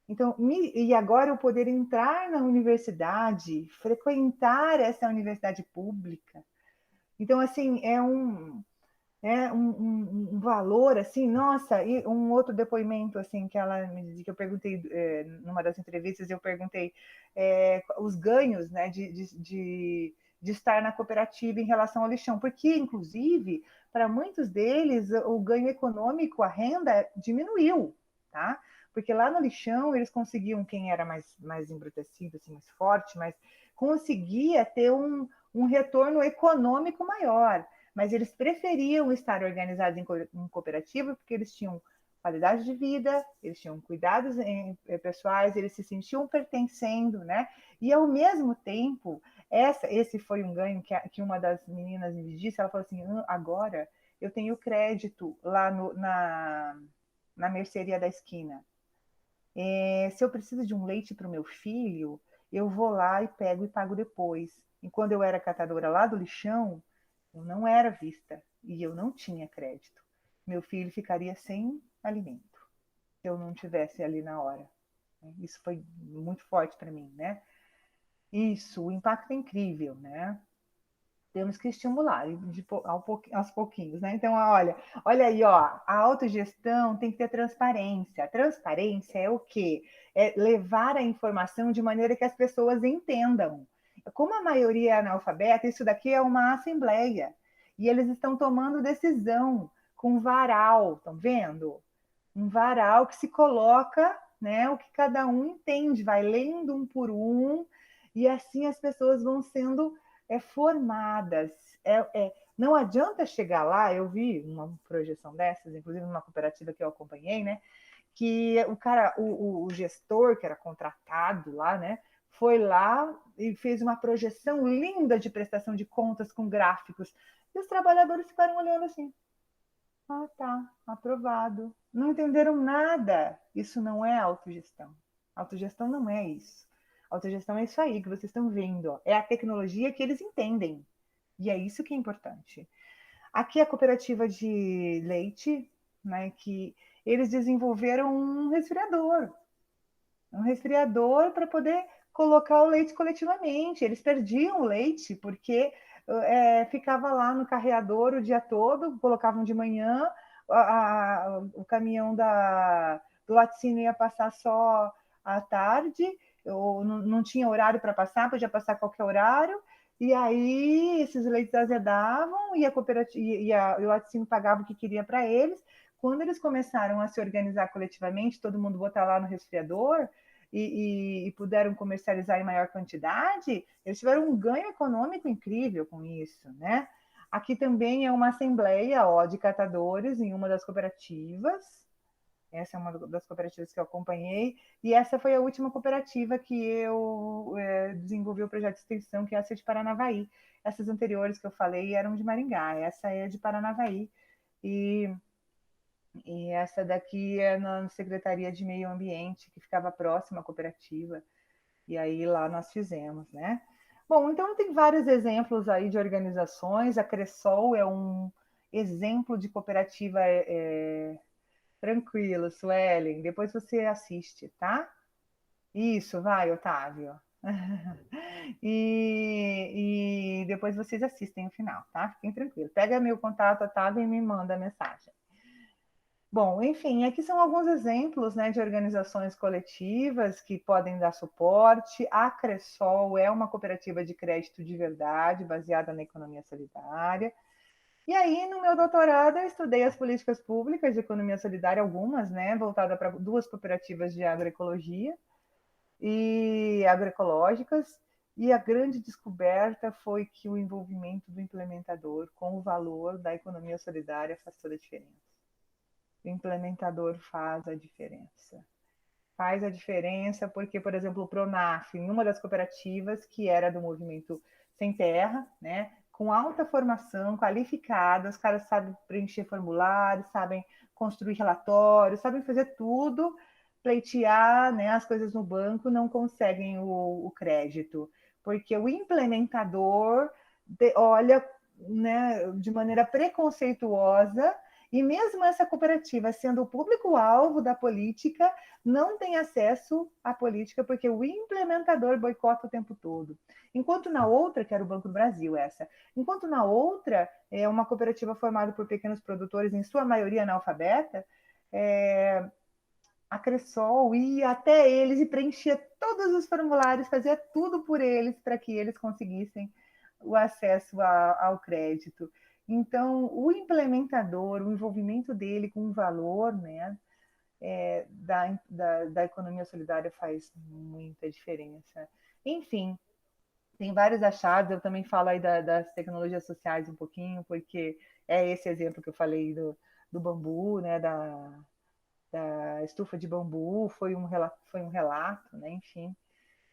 Então, e agora eu poder entrar na universidade, frequentar essa universidade pública. Então, assim, um valor assim, nossa, e um outro depoimento assim que ela me disse, que eu perguntei numa das entrevistas, eu perguntei os ganhos, né, de estar na cooperativa em relação ao lixão, porque inclusive para muitos deles o ganho econômico, a renda diminuiu, tá? Porque lá no lixão eles conseguiam, quem era mais embrutecido, assim, mais forte, mas conseguia ter um retorno econômico maior, mas eles preferiam estar organizados em cooperativa porque eles tinham qualidade de vida, eles tinham cuidados pessoais, eles se sentiam pertencendo, né? E ao mesmo tempo, esse foi um ganho que uma das meninas me disse, ela falou assim, agora eu tenho crédito lá na mercearia da esquina. Se eu preciso de um leite para o meu filho, eu vou lá e pego e pago depois. E quando eu era catadora lá do lixão, eu não era vista e eu não tinha crédito. Meu filho ficaria sem alimento se eu não tivesse ali na hora. Isso foi muito forte para mim, né? Isso, o impacto é incrível, né? Temos que estimular aos pouquinhos, né? Então, olha aí, ó, a autogestão tem que ter transparência. A transparência é o quê? É levar a informação de maneira que as pessoas entendam. Como a maioria é analfabeta, isso daqui é uma assembleia. E eles estão tomando decisão com varal, estão vendo? Um varal que se coloca, né, o que cada um entende, vai lendo um por um, e assim as pessoas vão sendo formadas. Não adianta chegar lá, eu vi uma projeção dessas, inclusive numa cooperativa que eu acompanhei, né, que o cara, o gestor que era contratado lá, né, foi lá e fez uma projeção linda de prestação de contas com gráficos, e os trabalhadores ficaram olhando assim, ah, tá, aprovado. Não entenderam nada. Isso não é autogestão. Autogestão não é isso. Autogestão é isso aí que vocês estão vendo. Ó. É a tecnologia que eles entendem. E é isso que é importante. Aqui a cooperativa de leite, né, que eles desenvolveram um resfriador para poder colocar o leite coletivamente. Eles perdiam o leite porque ficava lá no carreador o dia todo, colocavam de manhã, o caminhão do laticínio ia passar só à tarde, ou não tinha horário para passar, podia passar qualquer horário, e aí esses leites azedavam e a cooperativa e o laticínio pagava o que queria para eles. Quando eles começaram a se organizar coletivamente, todo mundo botar lá no resfriador, e puderam comercializar em maior quantidade, eles tiveram um ganho econômico incrível com isso, né? Aqui também é uma assembleia de catadores em uma das cooperativas. Essa é uma das cooperativas que eu acompanhei. E essa foi a última cooperativa que eu desenvolvi o projeto de extensão, que é essa de Paranavaí. Essas anteriores que eu falei eram de Maringá. Essa é de Paranavaí. E essa daqui é na Secretaria de Meio Ambiente, que ficava próxima à cooperativa. E aí lá nós fizemos, né? Bom, então tem vários exemplos aí de organizações. A Cressol é um exemplo de cooperativa tranquilo, Suelen. Depois você assiste, tá? Isso, vai, Otávio. E depois vocês assistem o final, tá? Fiquem tranquilos. Pega meu contato, Otávio, e me manda a mensagem. Bom, enfim, aqui são alguns exemplos, né, de organizações coletivas que podem dar suporte. A Cressol é uma cooperativa de crédito de verdade, baseada na economia solidária. E aí, no meu doutorado, eu estudei as políticas públicas de economia solidária, algumas, né, voltada para 2 cooperativas de agroecologia e agroecológicas. E a grande descoberta foi que o envolvimento do implementador com o valor da economia solidária faz toda a diferença. o implementador faz a diferença. Faz a diferença porque, por exemplo, o Pronaf, em uma das cooperativas que era do movimento Sem Terra, né, com alta formação, qualificada, os caras sabem preencher formulários, sabem construir relatórios, sabem fazer tudo, pleitear, né, as coisas no banco, não conseguem o crédito, porque o implementador olha, né, de maneira preconceituosa, e mesmo essa cooperativa sendo o público-alvo da política, não tem acesso à política porque o implementador boicota o tempo todo. Enquanto na outra, que era o Banco do Brasil, enquanto na outra, é uma cooperativa formada por pequenos produtores, em sua maioria analfabeta, a Cressol ia até eles e preenchia todos os formulários, fazia tudo por eles para que eles conseguissem o acesso ao crédito. Então, o implementador, o envolvimento dele com o valor, né, da economia solidária faz muita diferença. Enfim, tem vários achados, eu também falo aí das tecnologias sociais um pouquinho, porque é esse exemplo que eu falei do bambu, né, da estufa de bambu, foi um relato, né, enfim.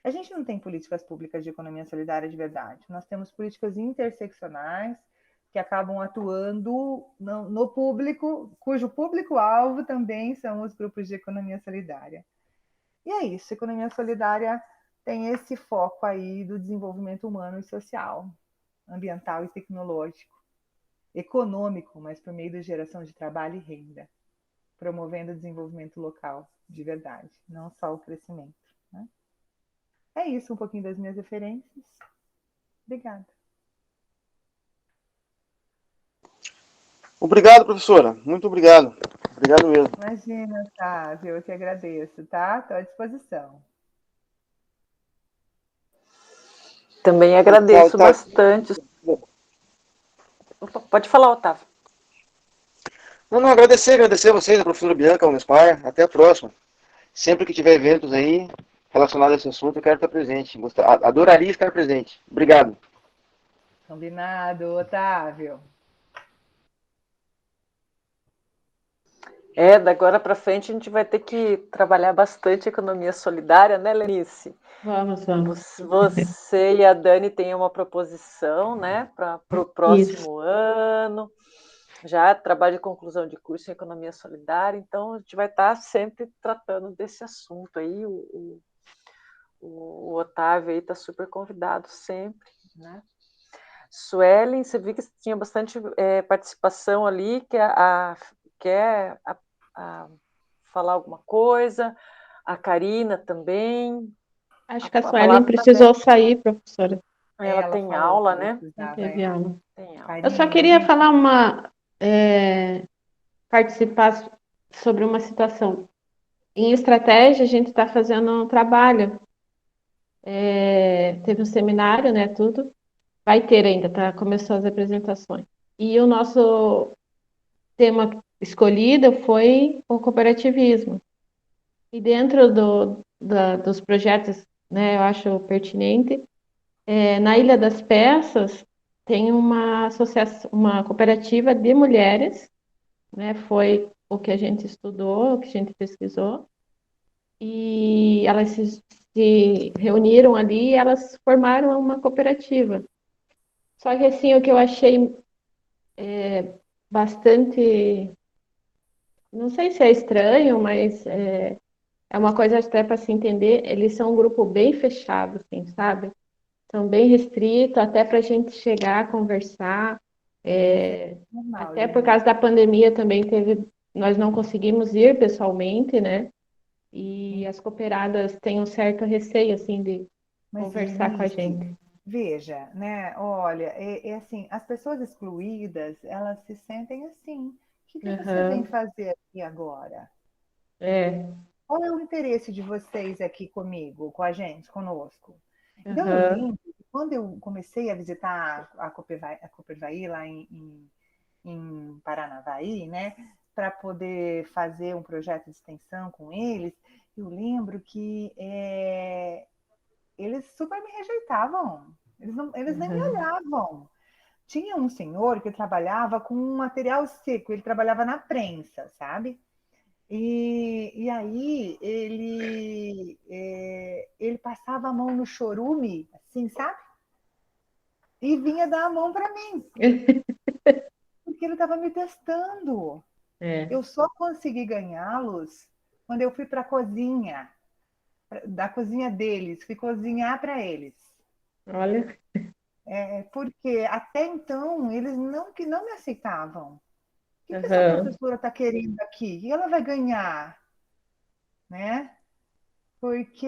A gente não tem políticas públicas de economia solidária de verdade. Nós temos políticas interseccionais que acabam atuando no público, cujo público-alvo também são os grupos de economia solidária. E é isso, economia solidária tem esse foco aí do desenvolvimento humano e social, ambiental e tecnológico, econômico, mas por meio da geração de trabalho e renda, promovendo o desenvolvimento local de verdade, não só o crescimento. Né? É isso, um pouquinho das minhas referências. Obrigada. Obrigado, professora. Muito obrigado. Obrigado mesmo. Imagina, Otávio, eu que agradeço, tá? Estou à disposição. Também agradeço bastante. Opa, pode falar, Otávio. Não, agradecer a vocês, a professora Bianca, a Unespar. Até a próxima. Sempre que tiver eventos aí relacionados a esse assunto, eu quero estar presente. Adoraria estar presente. Obrigado. Combinado, Otávio. Da agora para frente a gente vai ter que trabalhar bastante economia solidária, né, Lenice? Vamos. Você e a Dani têm uma proposição, né, para o próximo ano. Já trabalho de conclusão de curso em economia solidária, então a gente vai estar sempre tratando desse assunto aí. O Otávio aí está super convidado sempre, né? Suelen, você viu que tinha bastante participação ali, quer falar alguma coisa? A Karina também. Acho que a Suelen precisou sair, professora. Ela tem aula, né? Ela teve aula. Tem aula. Eu só queria falar participar sobre uma situação. Em estratégia, a gente está fazendo um trabalho. Teve um seminário, né, tudo. Vai ter ainda, tá? Começou as apresentações. E o nosso tema escolhido foi o cooperativismo. E dentro dos projetos, né, eu acho pertinente, na Ilha das Peças tem uma associação, uma cooperativa de mulheres, né, foi o que a gente estudou, o que a gente pesquisou, e elas se reuniram ali e elas formaram uma cooperativa. Só que assim, o que eu achei bastante, não sei se é estranho, mas é uma coisa até para se entender, eles são um grupo bem fechado, assim, sabe? São bem restritos, até para a gente chegar a conversar. Até por causa da pandemia também nós não conseguimos ir pessoalmente, né? E as cooperadas têm um certo receio, assim, de conversar com a gente. Veja, né? Olha, assim, as pessoas excluídas, elas se sentem assim. O que você vem fazer aqui agora? Qual é o interesse de vocês aqui comigo, com a gente, conosco? Então, eu lembro que quando eu comecei a visitar a Coopervaí lá em Paranavaí, né, para poder fazer um projeto de extensão com eles, eu lembro que eles super me rejeitavam. Eles nem me olhavam. tinha um senhor que trabalhava com um material seco, ele trabalhava na prensa, sabe? E aí ele passava a mão no chorume, assim, sabe? E vinha dar a mão para mim, porque ele estava me testando. É, Eu só consegui ganhá-los quando eu fui para a cozinha, da cozinha deles, fui cozinhar para eles. olha. Porque até então eles não me aceitavam. O que essa Aham, professora está querendo aqui? E ela vai ganhar, né? Porque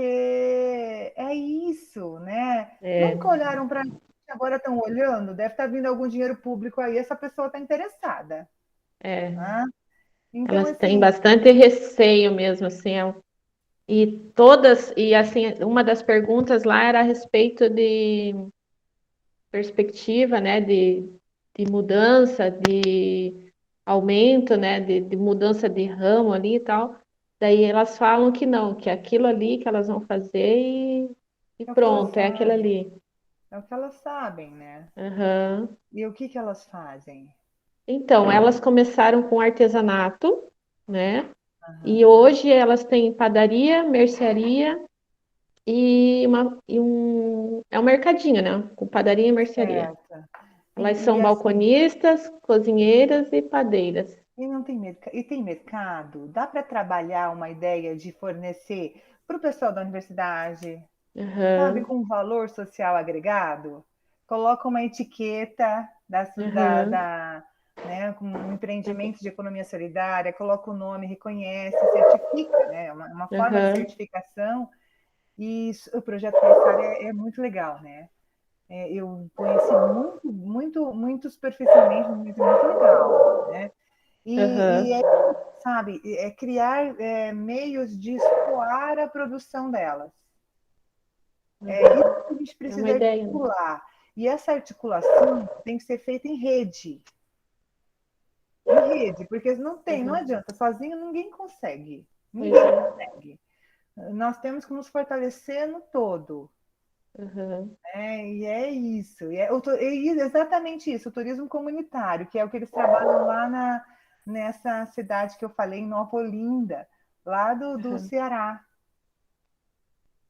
é isso, né? é, Nunca olharam para a gente, agora estão olhando, deve estar vindo algum dinheiro público aí, essa pessoa está interessada. é. Né? Então, Elas têm assim, bastante receio mesmo, assim, e assim, uma das perguntas lá era a respeito de perspectiva, né, de mudança, de aumento, né, de mudança de ramo ali e tal. Daí elas falam que não, que é aquilo ali que elas vão fazer e é o que elas pronto, é aquilo sabem, ali. é o que elas sabem, né? Aham. E o que elas fazem? Então, elas começaram com artesanato, né? E Aham, hoje elas têm padaria, mercearia é um mercadinho, né? Com padaria e mercearia. certo. Elas são E assim, balconistas, cozinheiras e padeiras. e não tem e tem mercado? Dá para trabalhar uma ideia de fornecer para o pessoal da universidade, sabe, Aham, com um valor social agregado? Coloca uma etiqueta aham, né, com um empreendimento de economia solidária, coloca o nome, reconhece, certifica, né? Uma forma de aham, certificação. E o projeto Começar é muito legal, né? Eu conheci muito superficialmente, mas é muito legal, né? E aham. sabe, criar meios de escoar a produção delas. Isso que a gente É uma precisa ideia, né? articular. E essa articulação tem que ser feita em rede. Em rede, porque não Aham. adianta, sozinho ninguém consegue. Pois Ninguém é. consegue. Nós temos que nos fortalecer no todo. Aham. E é isso. Exatamente isso, o turismo comunitário, que é o que eles trabalham lá nessa cidade que eu falei, em Nova Olinda, lá do Aham. Ceará.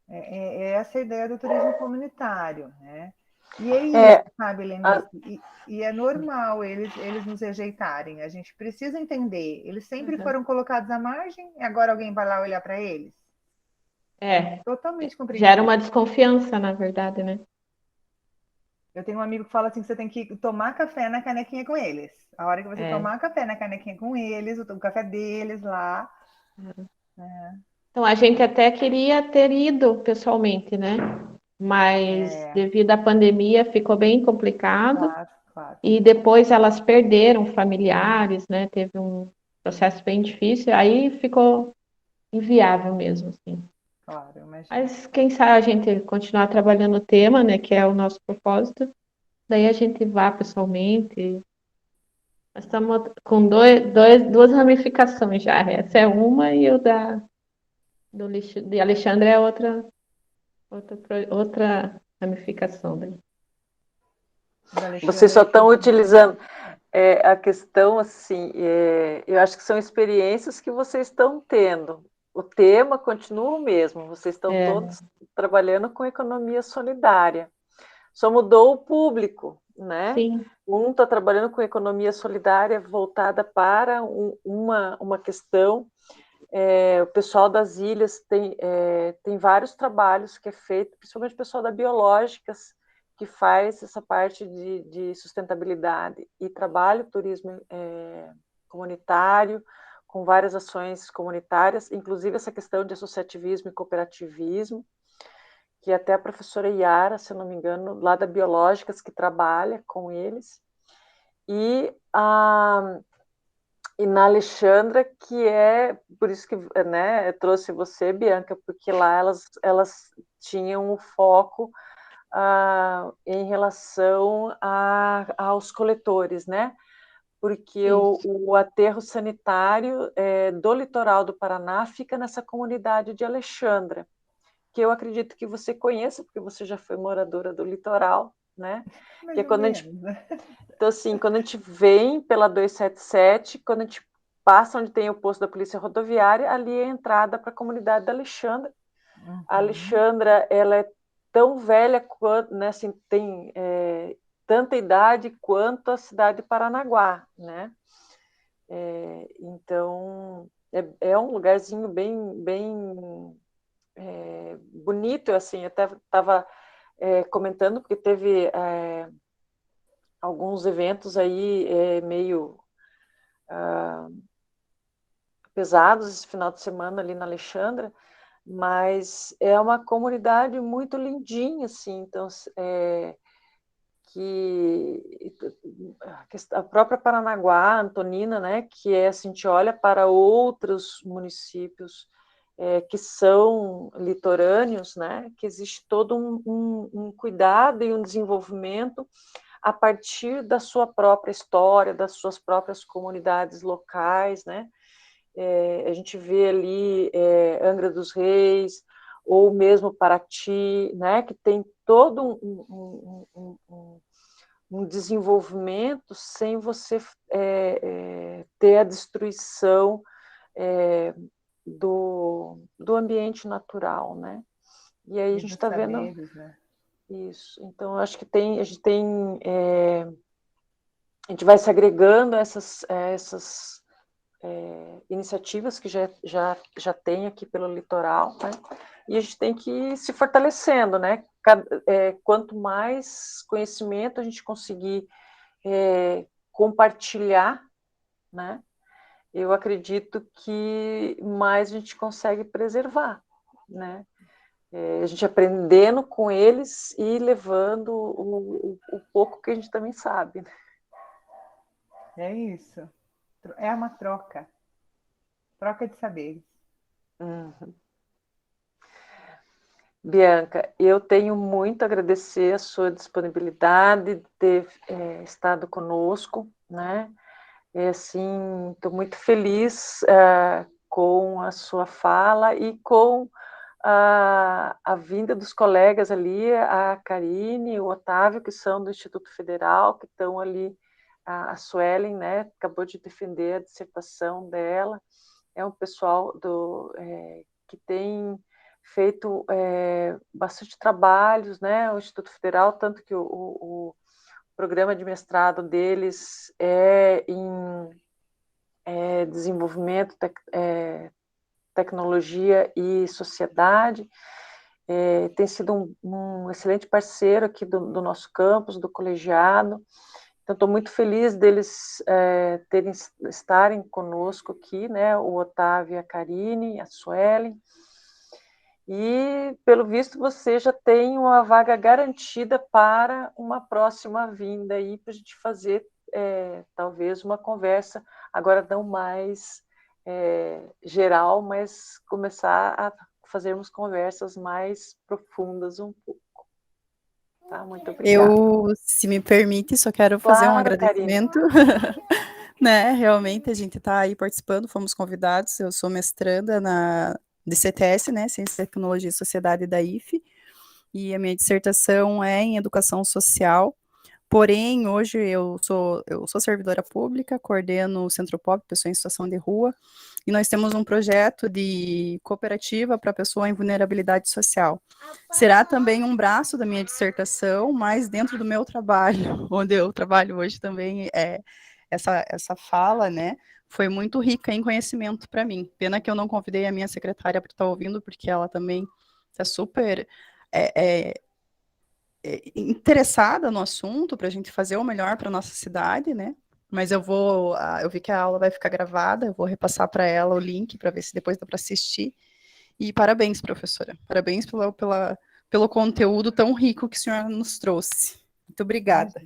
É essa a ideia do turismo comunitário, né? E é isso, É, sabe, a- Lenice? E é normal eles nos rejeitarem. A gente precisa entender. Eles sempre Aham. foram colocados à margem e agora alguém vai lá olhar para eles. É, Totalmente gera uma compreensível. desconfiança, na verdade, né? Eu tenho um amigo que fala assim que você tem que tomar café na canequinha com eles. A hora que você É. tomar café na canequinha com eles, o café deles lá. Então, a gente até queria ter ido pessoalmente, né? Mas É, devido à pandemia ficou bem complicado. claro, claro, E depois elas perderam familiares, né? Teve um processo bem difícil, aí ficou inviável mesmo, assim. claro, eu imagino. Mas quem sabe a gente continuar trabalhando o tema, né? Que é o nosso propósito, daí a gente vá pessoalmente. Nós estamos com duas ramificações já. Essa é uma e o de Alexandre é outra ramificação. Né? Da Vocês só Alexandre estão aqui. utilizando a questão, assim, eu acho que são experiências que vocês estão tendo. O tema continua o mesmo, vocês estão É, todos trabalhando com economia solidária. Só mudou o público, né? sim, Um está trabalhando com economia solidária voltada para uma questão. O pessoal das ilhas tem vários trabalhos que é feito, principalmente o pessoal da Biológicas, que faz essa parte de sustentabilidade e trabalha o turismo comunitário, com várias ações comunitárias, inclusive essa questão de associativismo e cooperativismo, que até a professora Yara, se eu não me engano, lá da Biológicas, que trabalha com eles, e na Alexandra, que é por isso que, né, eu trouxe você, Bianca, porque lá elas tinham o foco em relação aos coletores, né? Porque isso. o aterro sanitário do litoral do Paraná fica nessa comunidade de Alexandra, que eu acredito que você conheça, porque você já foi moradora do litoral. né? Mais Que é ou quando a gente, menos, né? então, assim, quando a gente vem pela 277, quando a gente passa onde tem o posto da Polícia Rodoviária, ali é a entrada para a comunidade da Alexandra. A Alexandra, ela é tão velha quanto, né, assim, tem tanta idade quanto a cidade de Paranaguá, né? Então, é um lugarzinho bem bonito, assim, até estava comentando, porque teve alguns eventos aí meio pesados esse final de semana ali na Alexandra, mas é uma comunidade muito lindinha, assim, então que a própria Paranaguá, Antonina, né, que é assim, a gente olha para outros municípios que são litorâneos, né, que existe todo um cuidado e um desenvolvimento a partir da sua própria história, das suas próprias comunidades locais, né? A gente vê ali Angra dos Reis, ou mesmo Paraty, né? Que tem todo um desenvolvimento sem você ter a destruição do ambiente natural, né? E aí a E gente dos está vendo saberes, né? isso. Então, acho que a gente vai se agregando a essas iniciativas que já tem aqui pelo litoral, né? E a gente tem que ir se fortalecendo, né? Quanto mais conhecimento a gente conseguir compartilhar, né? Eu acredito que mais a gente consegue preservar, né? A gente aprendendo com eles e levando o pouco que a gente também sabe, né? É isso. É uma troca. Troca de saberes. Uhum. Bianca, eu tenho muito a agradecer a sua disponibilidade de ter estado conosco, né? Assim, estou muito feliz com a sua fala e com a vinda dos colegas ali, a Karine e o Otávio, que são do Instituto Federal, que estão ali, a Suelen, né? Acabou de defender a dissertação dela, é um pessoal que tem feito bastante trabalhos, né, o Instituto Federal, tanto que o programa de mestrado deles é em desenvolvimento, tecnologia e sociedade, tem sido um excelente parceiro aqui do nosso campus, do colegiado, então estou muito feliz deles estarem conosco aqui, né, o Otávio, a Karine, a Suelen, e, pelo visto, você já tem uma vaga garantida para uma próxima vinda aí, para a gente fazer, talvez, uma conversa, agora não mais geral, mas começar a fazermos conversas mais profundas um pouco. Tá? Muito obrigada. Eu, se me permite, só quero fazer um Claro, Karine. agradecimento, né? Realmente a gente está aí participando, fomos convidados. Eu sou mestranda de CTS, né? Ciência, Tecnologia e Sociedade da IFE, e a minha dissertação é em Educação Social. Porém, hoje eu sou servidora pública, coordeno o Centro Pop, Pessoa em Situação de Rua, e nós temos um projeto de cooperativa para pessoa em vulnerabilidade social. Será também um braço da minha dissertação, mas dentro do meu trabalho, onde eu trabalho hoje também, essa fala, né, foi muito rica em conhecimento para mim. Pena que eu não convidei a minha secretária para estar ouvindo, porque ela também está super interessada no assunto para a gente fazer o melhor para nossa cidade, né? Mas eu vi que a aula vai ficar gravada, eu vou repassar para ela o link para ver se depois dá para assistir. E parabéns, professora. Parabéns pelo conteúdo tão rico que a senhora nos trouxe. Muito obrigada.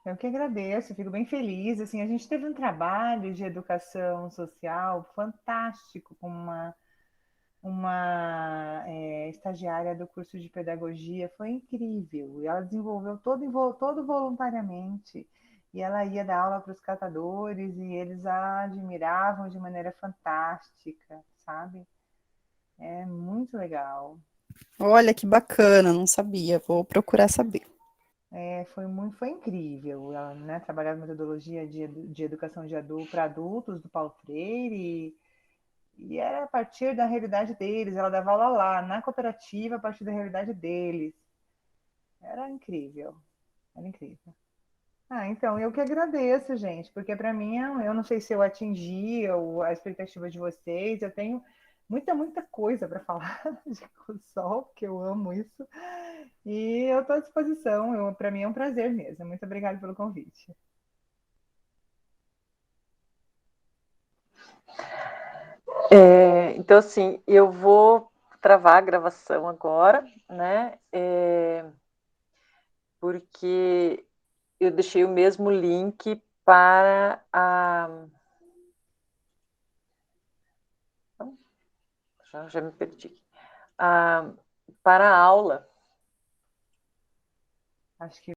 Eu que agradeço, fico bem feliz. Assim, a gente teve um trabalho de educação social fantástico com uma estagiária do curso de pedagogia, foi incrível. E ela desenvolveu todo voluntariamente. E ela ia dar aula para os catadores e eles a admiravam de maneira fantástica, sabe? É muito legal. Olha que bacana, não sabia. Vou procurar saber. Foi incrível. Ela, né, trabalhava metodologia de educação para adultos do Paulo Freire, e era a partir da realidade deles. Ela dava aula lá, na cooperativa, a partir da realidade deles. Era incrível, era incrível. Então, eu que agradeço, gente, porque para mim, eu não sei se eu atingi a expectativa de vocês, eu tenho muita coisa para falar de Cursol, porque eu amo isso, e eu estou à disposição, para mim é um prazer mesmo. Muito obrigada pelo convite. Então, assim, eu vou travar a gravação agora, né? Porque eu deixei o mesmo link para a... Já me perdi. Para a aula. Acho que